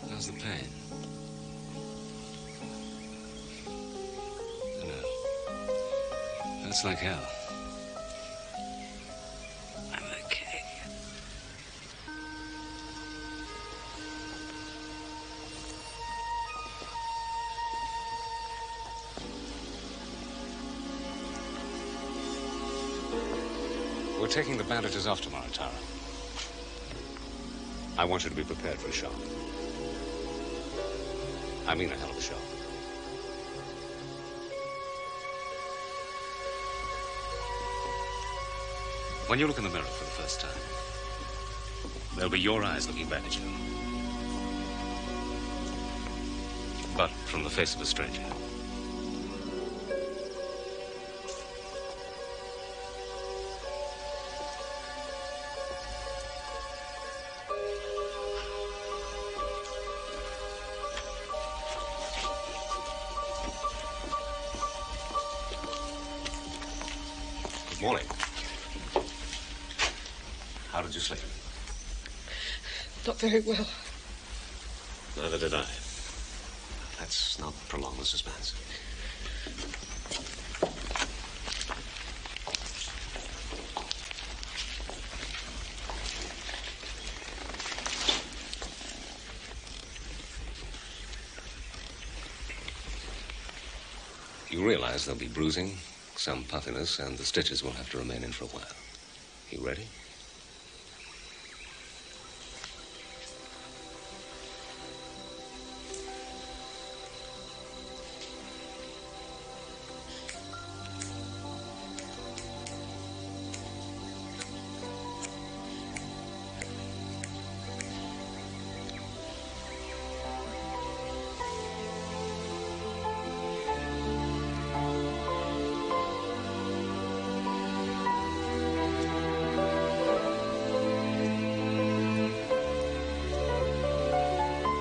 How's the pain? No. That's like hell. I'm okay. We're taking the bandages off tomorrow, Tara. I want you to be prepared for a shock. I mean a hell of a shock. When you look in the mirror for the first time, there'll be your eyes looking back at you. But from the face of a stranger. Good morning. How did you sleep? Not very well. Neither did I. Let's not prolong the suspense. You realize there'll be bruising, some puffiness, and the stitches will have to remain in for a while. You ready?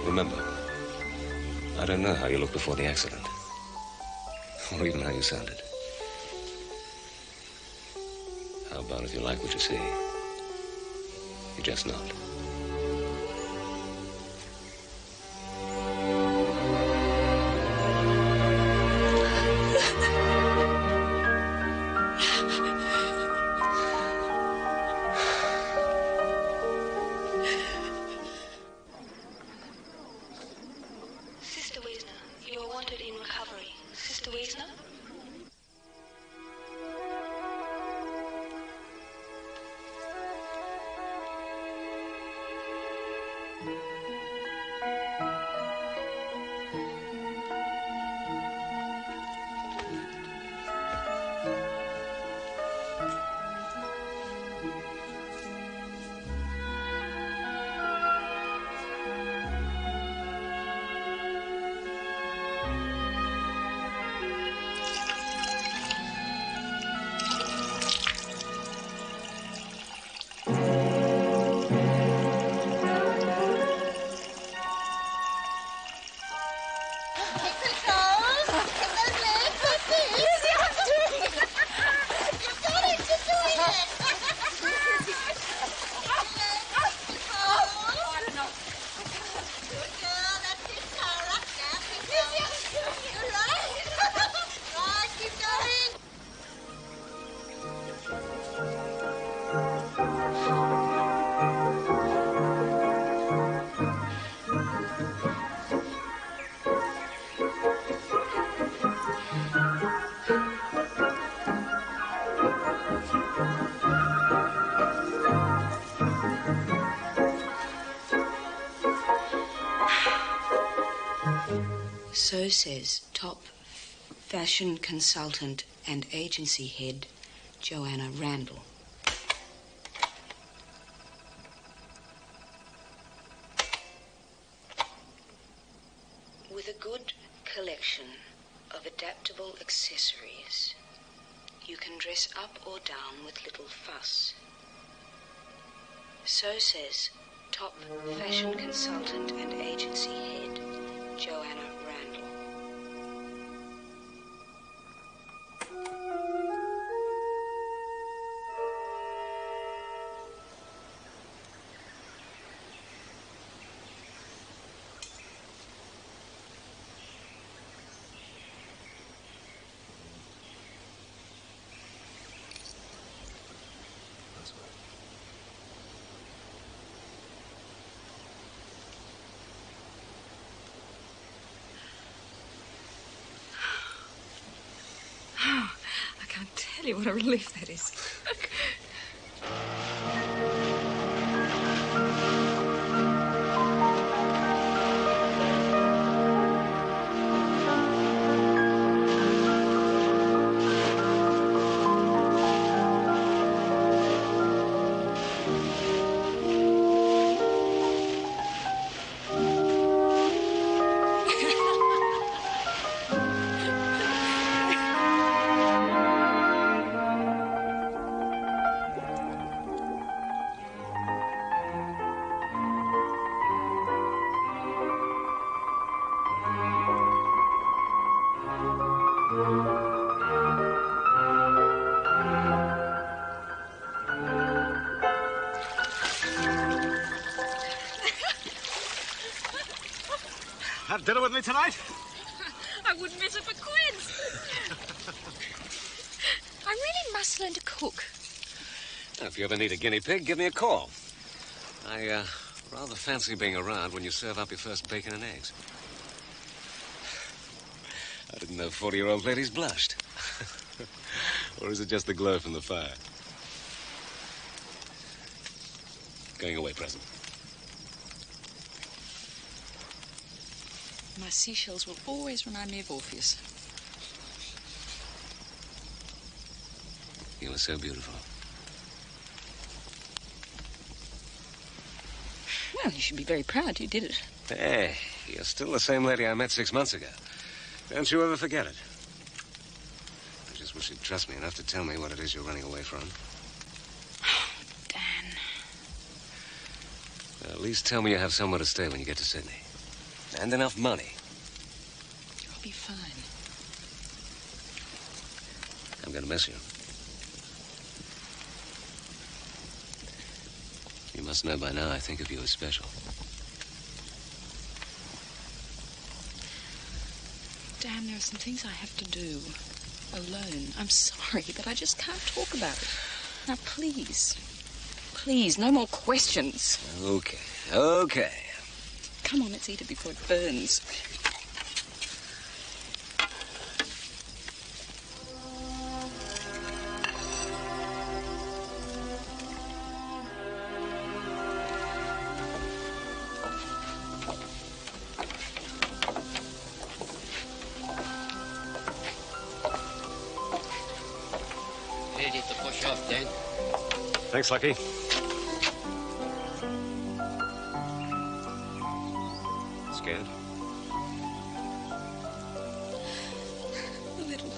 Remember, I don't know how you looked before the accident, or even how you sounded. How about if you like what you see, you just nod. Sister Wiesner, you are wanted in recovery. Sister Wiesner? So says top fashion consultant and agency head, Joanna Randall. With a good collection of adaptable accessories, you can dress up or down with little fuss. So says top fashion consultant and agency head, Joanna Randall. Oh, I can't tell you what a relief that is. Have dinner with me tonight? I wouldn't miss it for quids. I really must learn to cook. If you ever need a guinea pig, give me a call. I rather fancy being around when you serve up your first bacon and eggs. I didn't know 40-year-old ladies blushed. Or is it just the glow from the fire? Going away present. My seashells will always remind me of Orpheus. You are so beautiful. Well, you should be very proud you did it. Hey, you're still the same lady I met 6 months ago. Don't you ever forget it. I just wish you'd trust me enough to tell me what it is you're running away from. Dan. Well, at least tell me you have somewhere to stay when you get to Sydney. And enough money. I'll be fine. I'm going to miss you. You must know by now I think of you as special. Dan, there are some things I have to do alone. I'm sorry, but I just can't talk about it. Now, please. Please, no more questions. Okay, okay. Come on, let's eat it before it burns. Ready to push off, Dan? Thanks, Lucky. Scared? A little.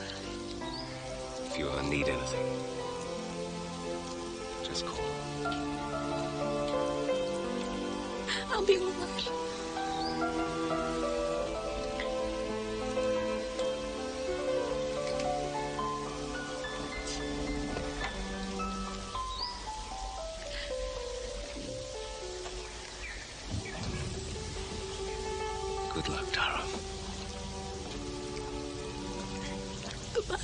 If you ever need anything, just call. I'll be all right. Good luck, Tara. Goodbye.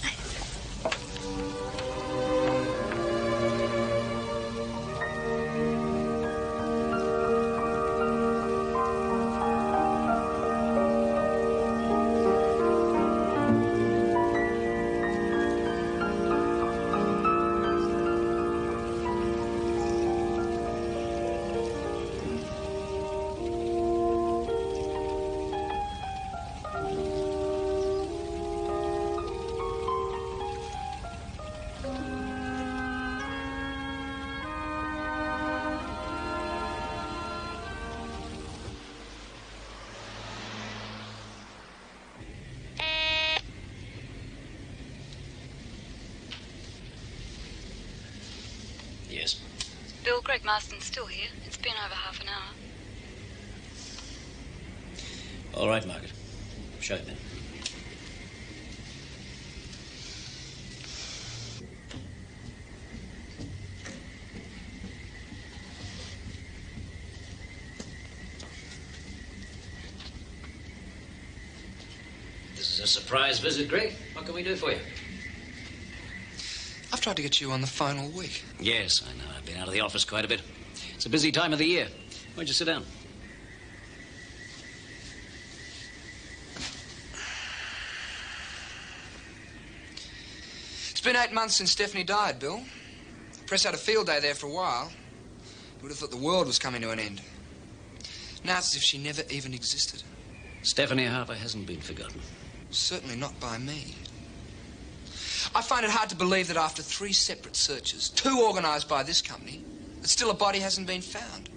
Bill, Greg Marston's still here. It's been over half an hour. All right, Margaret. Show him in. This is a surprise visit, Greg. What can we do for you? I've tried to get you on the phone all week. Yes, I know. I've been out of the office quite a bit. It's a busy time of the year. Why don't you sit down? It's been 8 months since Stephanie died, Bill. Press had a field day there for a while. You would have thought the world was coming to an end. Now it's as if she never even existed. Stephanie Harper hasn't been forgotten. Certainly not by me. I find it hard to believe that after 3 separate searches, 2 organised by this company, that still a body hasn't been found.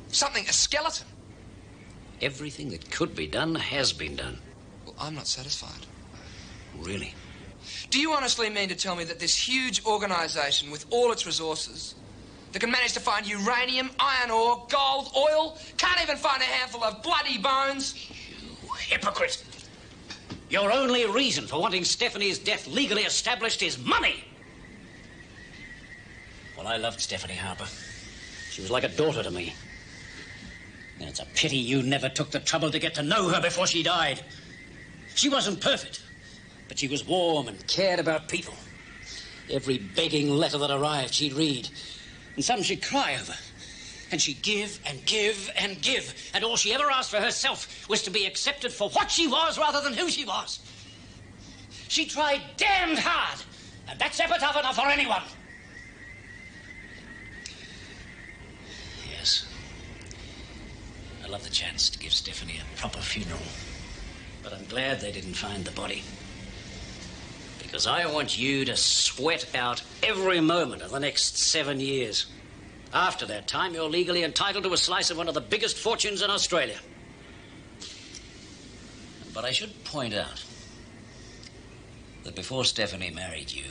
Something, a skeleton. Everything that could be done has been done. Well, I'm not satisfied. Really? Do you honestly mean to tell me that this huge organisation with all its resources that can manage to find uranium, iron ore, gold, oil, can't even find a handful of bloody bones? You hypocrite! Your only reason for wanting Stephanie's death legally established is money! Well, I loved Stephanie Harper. She was like a daughter to me. And it's a pity you never took the trouble to get to know her before she died. She wasn't perfect, but she was warm and cared about people. Every begging letter that arrived, she'd read. And some she'd cry over. And she'd give and give and give. And all she ever asked for herself was to be accepted for what she was rather than who she was. She tried damned hard. And that's epitaph enough for anyone. Yes. I love the chance to give Stephanie a proper funeral. But I'm glad they didn't find the body. Because I want you to sweat out every moment of the next 7 years. After that time, you're legally entitled to a slice of one of the biggest fortunes in Australia. But I should point out that before Stephanie married you,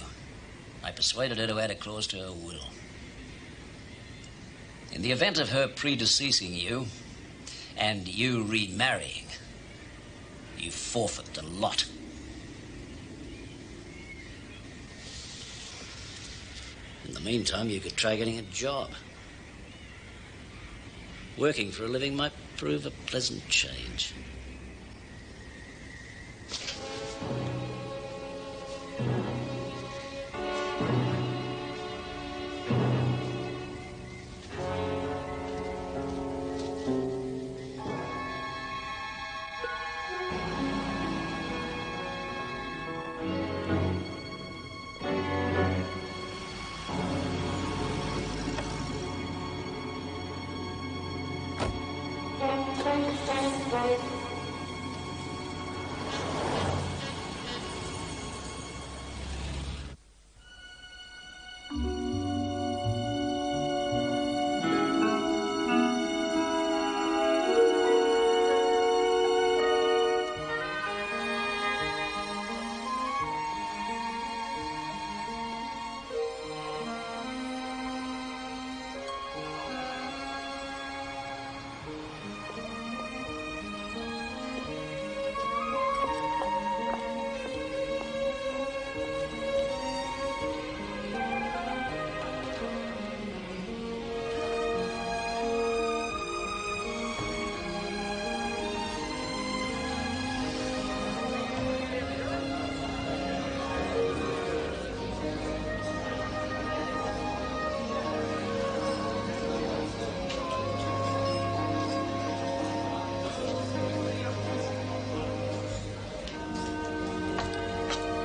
I persuaded her to add a clause to her will. In the event of her predeceasing you and you remarrying, you forfeit the lot. In the meantime, you could try getting a job. Working for a living might prove a pleasant change.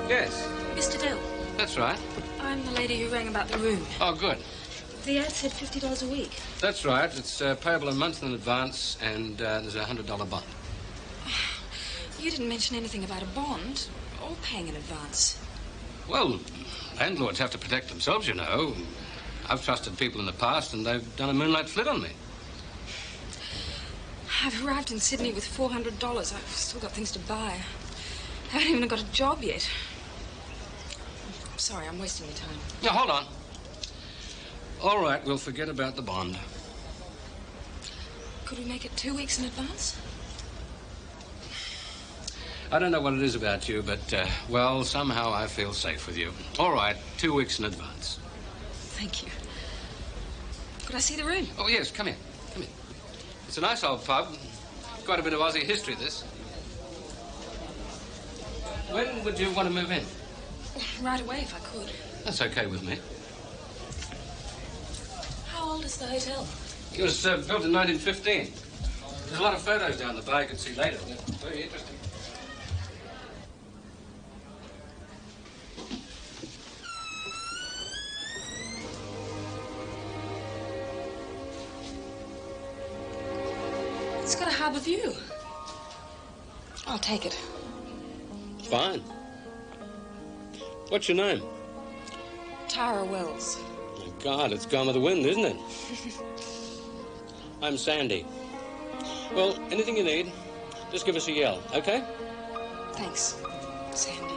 Yes. Mr. Dill, That's right. I'm the lady who rang about the room. Oh, good. The ad said $50 a week. That's right. It's payable a month in advance, and there's a $100 bond. You didn't mention anything about a bond or paying in advance. Well, landlords have to protect themselves, you know. I've trusted people in the past, and they've done a moonlight flit on me. I've arrived in Sydney with $400. I've still got things to buy. I haven't even got a job yet. I'm sorry, I'm wasting your time. Now, hold on. All right, we'll forget about the bond. Could we make it 2 weeks in advance? I don't know what it is about you, but, well, somehow I feel safe with you. All right, 2 weeks in advance. Thank you. Could I see the room? Oh, yes, come here. Come here. It's a nice old pub. Quite a bit of Aussie history, this. When would you want to move in? Right away, if I could. That's okay with me. How old is the hotel? It was built in 1915. There's a lot of photos down the bar you can see later. They're very interesting. It's got a harbour view. I'll take it. Fine. What's your name? Tara Wells. Oh, God, it's gone with the wind, isn't it? I'm Sandy. Well, anything you need, just give us a yell, okay? Thanks, Sandy.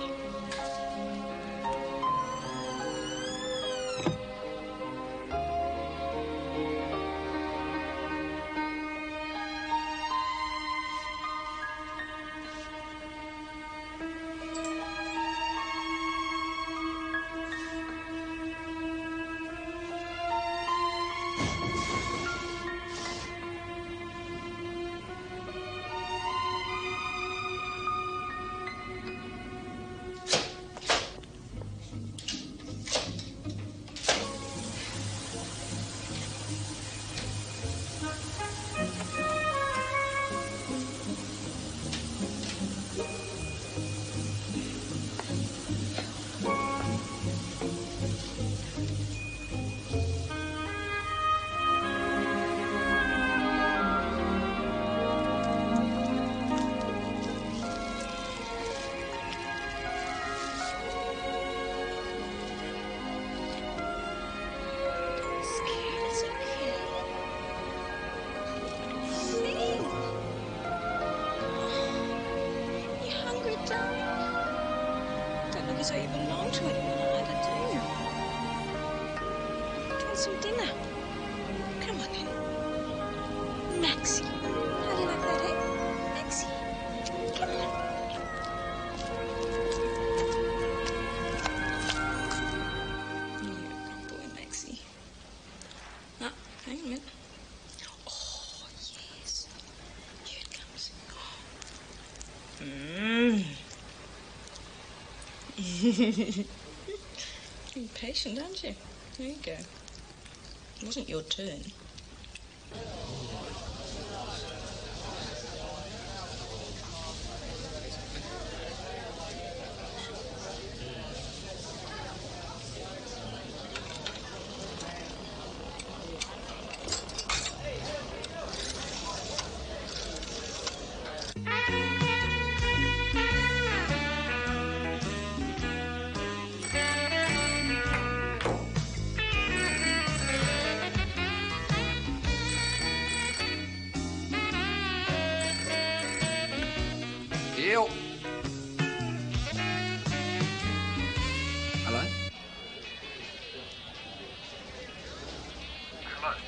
So you belong to anyone either, do you? Do you want some dinner? Come on then. Maxie. How do you like that, eh? Maxie. Come on. You're a boy, Maxie. Ah, hang on a minute. Oh, yes. Here it comes. You're patient, aren't you? There you go. It wasn't your turn. Hello? Hello?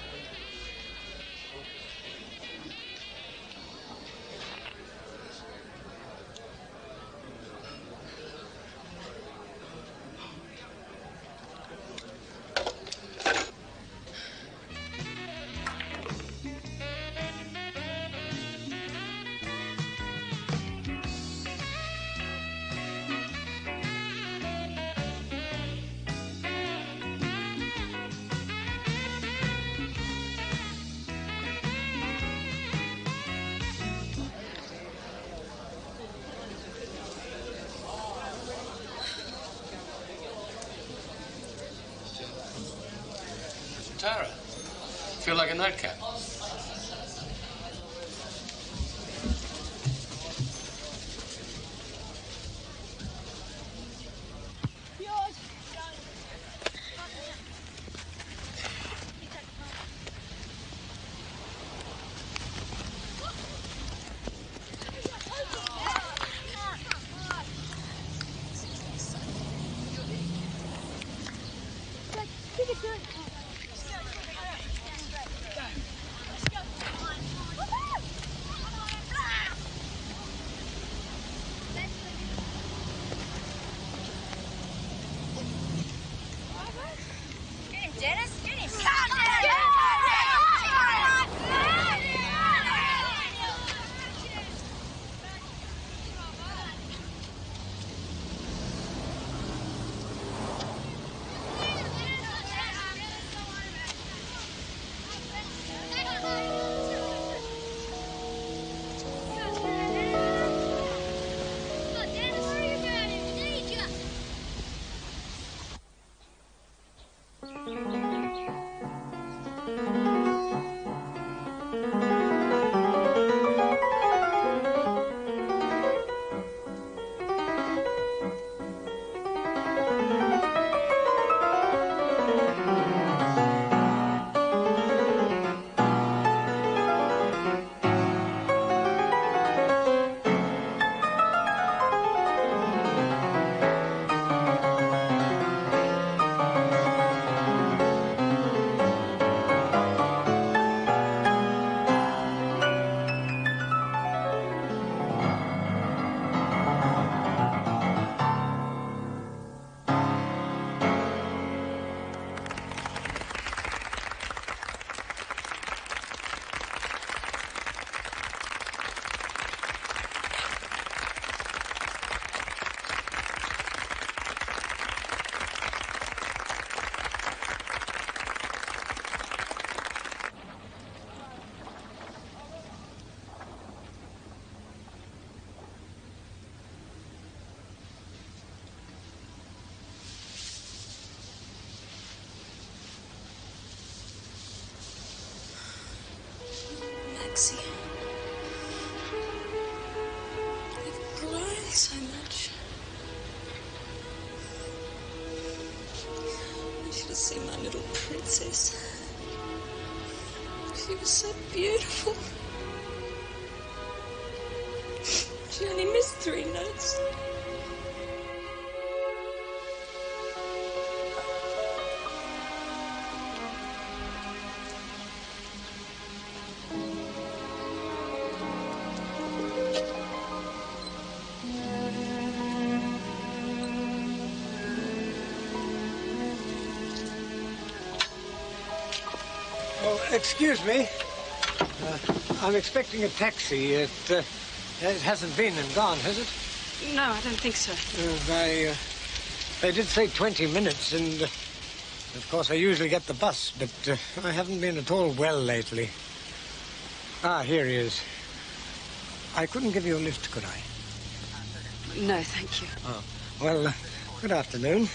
Tara, feel like a nightcap. taxi. They've grown so much. I should have seen my little princess. She was so beautiful. She only missed 3 notes. Oh, excuse me. I'm expecting a taxi. It hasn't been and gone, has it? No, I don't think so. They did say 20 minutes, and of course I usually get the bus, but I haven't been at all well lately. Ah, here he is. I couldn't give you a lift, could I? No, thank you. Oh, well, good afternoon.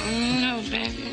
No, baby.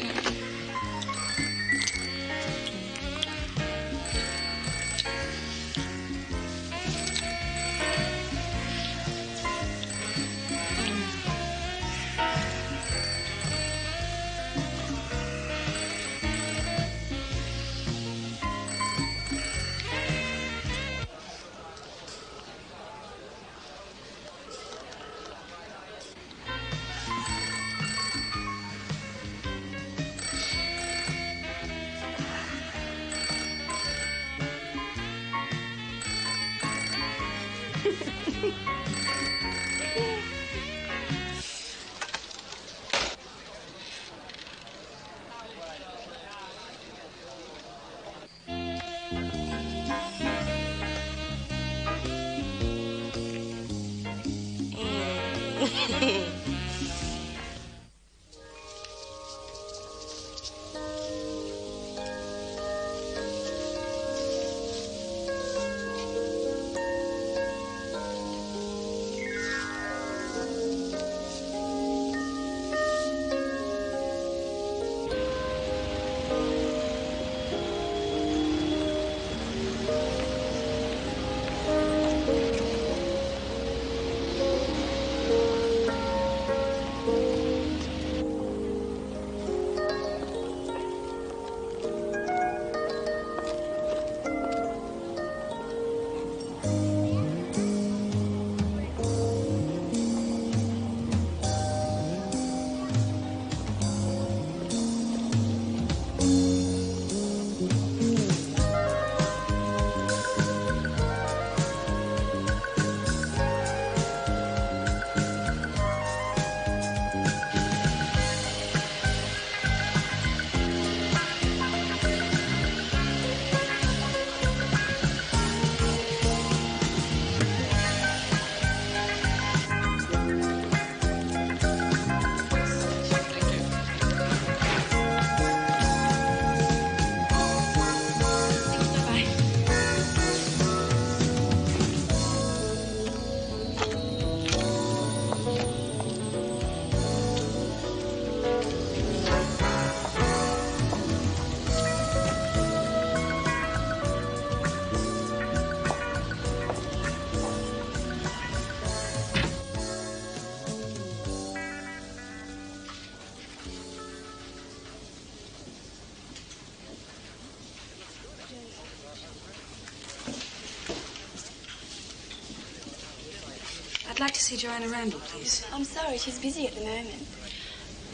I'd like to see Joanna Randall, please. I'm sorry, she's busy at the moment.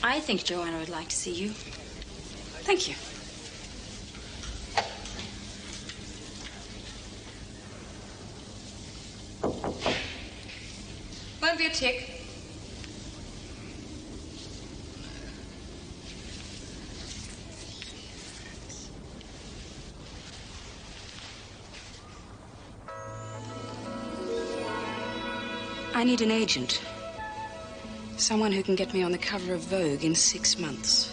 I think Joanna would like to see you. Thank you. Won't be a tick. I need an agent. Someone who can get me on the cover of Vogue in 6 months.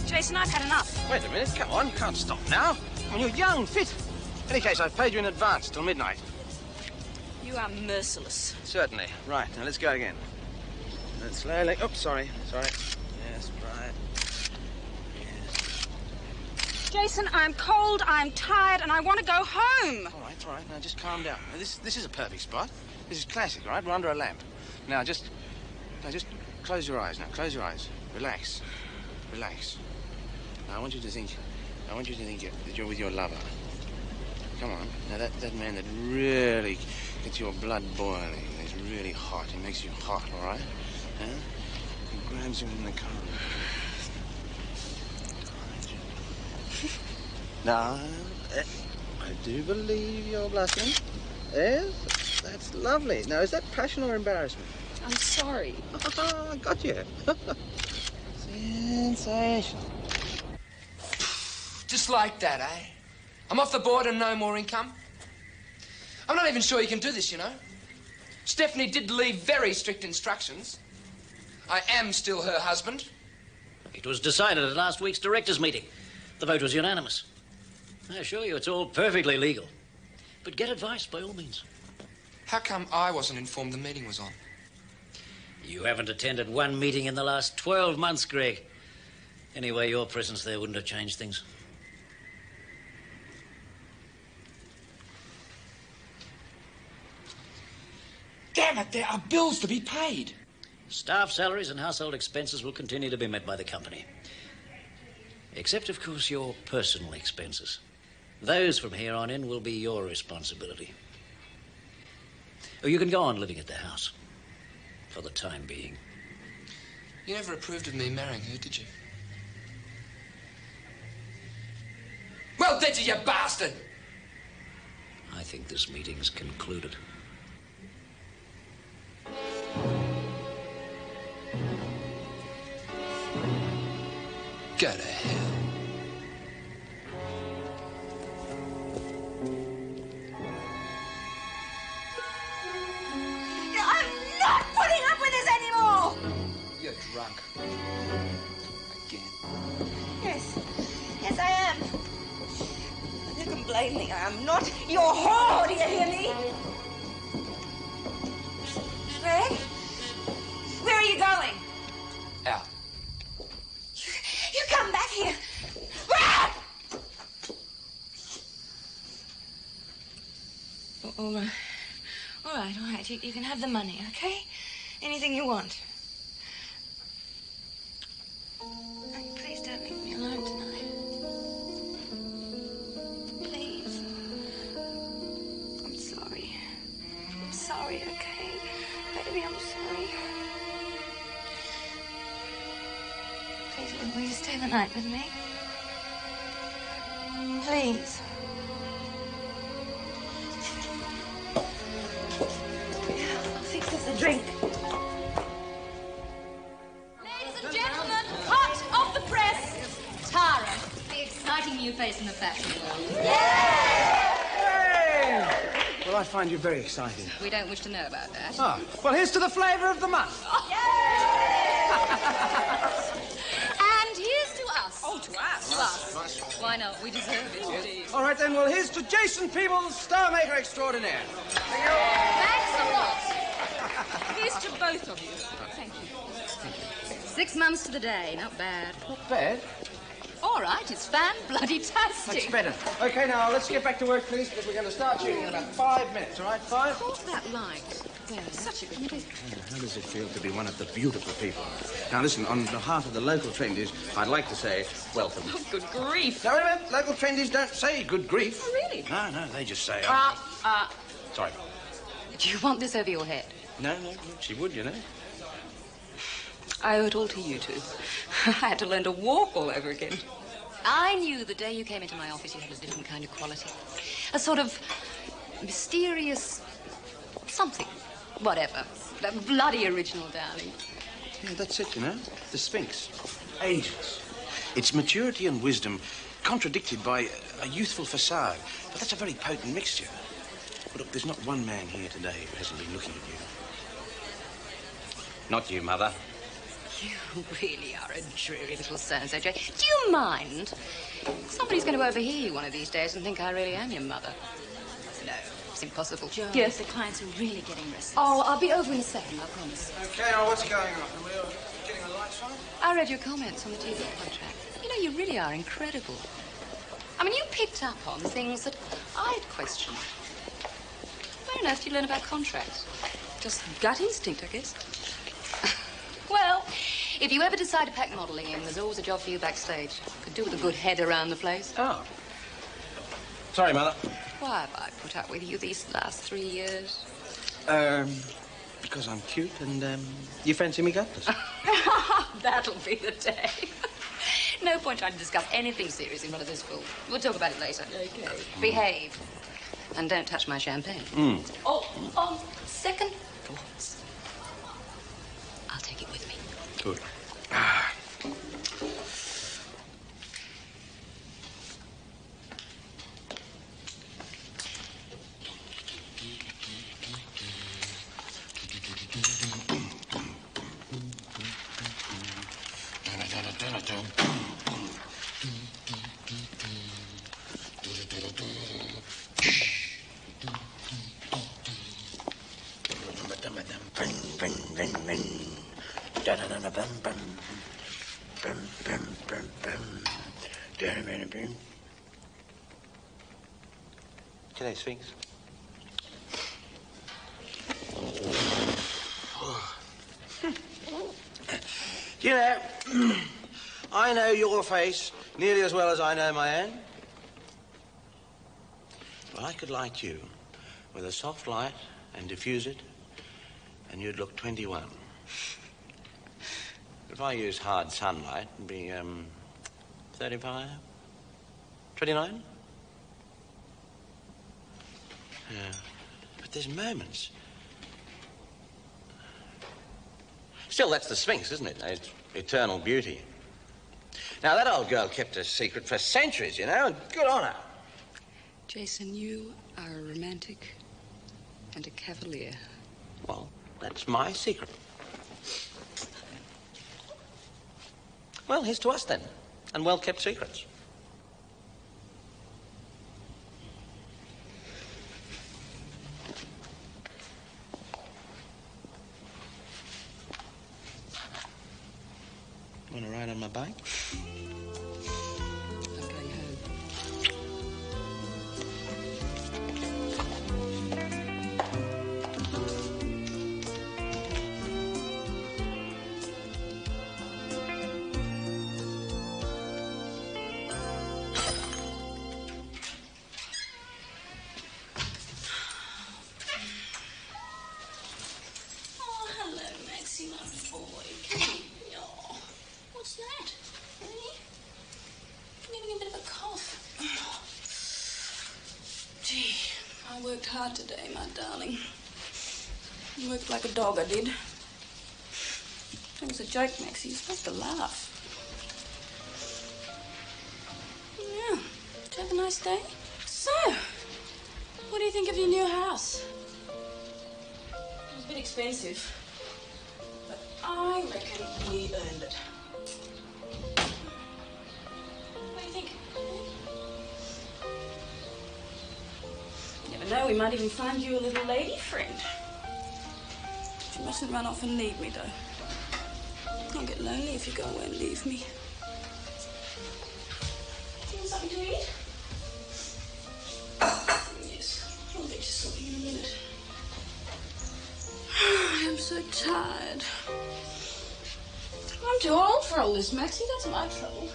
Jason, I've had enough. Wait a minute, come on, you can't stop now. I mean, you're young, fit. In any case, I've paid you in advance till midnight. You are merciless. Certainly. Right, now let's go again. Let's slowly... Oh, sorry. Yes, right. Yes. Jason, I'm cold, I'm tired, and I want to go home. All right, now just calm down. Now, this is a perfect spot. This is classic, all right? We're under a lamp. Now, just close your eyes now. Close your eyes. Relax. Now, I want you to think that you're with your lover. Come on. Now, that man that really gets your blood boiling, he's really hot. He makes you hot, all right? Huh? He grabs you in the collar. Now, I do believe you're blushing. Yes, that's lovely. Now, is that passion or embarrassment? I'm sorry. I got you. Sensational. Just like that, eh? I'm off the board and no more income. I'm not even sure you can do this, you know. Stephanie did leave very strict instructions. I am still her husband. It was decided at last week's directors' meeting. The vote was unanimous. I assure you it's all perfectly legal. But get advice by all means. How come I wasn't informed the meeting was on? You haven't attended one meeting in the last 12 months, Greg. Anyway, your presence there wouldn't have changed things. Damn it, there are bills to be paid. Staff salaries and household expenses will continue to be met by the company. Except, of course, your personal expenses. Those from here on in will be your responsibility. Oh, you can go on living at the house. For the time being. You never approved of me marrying her, did you? Well, did you bastard? I think this meeting's concluded. Go to hell. I'm not putting up with this anymore! You're drunk. Again. Yes, I am. You can blame me. I am not your whore, do you hear me? Greg? Where are you going? all right. All right. You can have the money, okay? Anything you want. And please don't leave me alone tonight. Please. I'm sorry. I'm sorry, okay? Baby, I'm sorry. Please, will you stay the night with me? Please. I'll fix us a drink. Ladies and gentlemen, hot off the press, Tara, the exciting new face in the fashion world. Well, I find you very exciting. We don't wish to know about that. Ah, well, here's to the flavour of the month. And here's to us. Oh, to us. To us. Why not? We deserve it, indeed. All right, then, well, here's to Jason Peebles, Star Maker Extraordinaire. Thanks a lot. Here's to both of you. Thank you. 6 months to the day. Not bad. Not bad. All right, it's fan-bloody-tastic. Much better. Okay, now, let's get back to work, please, because we're going to start shooting in about 5 minutes, all right? 5? What's that like? Well, such a good middle. How does it feel to be one of the beautiful people? Now, listen, on behalf of the local trendies, I'd like to say welcome. Oh, good grief. Now, wait a minute. Local trendies don't say good grief. Oh, really? No, they just say... Sorry. Do you want this over your head? No, she would, you know. I owe it all to you two. I had to learn to walk all over again. I knew the day you came into my office you had a different kind of quality. A sort of mysterious something. Whatever. That bloody original, darling. Yeah, that's it, you know. The Sphinx. Ageless. Its maturity and wisdom contradicted by a youthful facade. But that's a very potent mixture. But look, there's not one man here today who hasn't been looking at you. Not you, Mother. You really are a dreary little so-and-so, Jay. Do you mind? Somebody's going to overhear you one of these days and think I really am your mother. No, it's impossible. Jo, yes, the clients are really getting restless. Oh, I'll be over in a second, I promise. Okay, now what's going on? Are we getting the lights on? I read your comments on the TV contract. You know, you really are incredible. I mean, you picked up on things that I'd questioned. Where on earth did you learn about contracts? Just gut instinct, I guess. Well, if you ever decide to pack modelling in, there's always a job for you backstage. Could do with a good head around the place. Oh. Sorry, Mother. Why have I put up with you these last 3 years? Because I'm cute and, you fancy me gutless. That'll be the day. No point trying to discuss anything serious in front of this fool. We'll talk about it later. Okay. Behave. And don't touch my champagne. Oh, second thoughts. I'll take it with me. Good. G'day, Sphinx. You know, I know your face nearly as well as I know my own. Well, I could light you with a soft light and diffuse it, and you'd look 21. If I use hard sunlight, it'd be, 35? 29? Yeah. But there's moments. Still, that's the Sphinx, isn't it? It's eternal beauty. Now, that old girl kept a secret for centuries, you know, and good on her. Jason, you are a romantic and a cavalier. Well, that's my secret. Well, here's to us, then, and well-kept secrets. Want to ride on my bike? I'm going home. worked hard today, my darling. I worked like a dog, I did. It was a joke, Maxie. You're supposed to laugh. Yeah. Did you have a nice day? So, what do you think of your new house? It was a bit expensive, but I reckon we earned it. What do you think? You never know, we might even find you a little lady friend. You mustn't run off and leave me, though. I'll get lonely if you go away and leave me. Do you want something to eat? Yes, I'll get you something in a minute. I'm so tired. I'm too old for all this, Maxie. That's my trouble.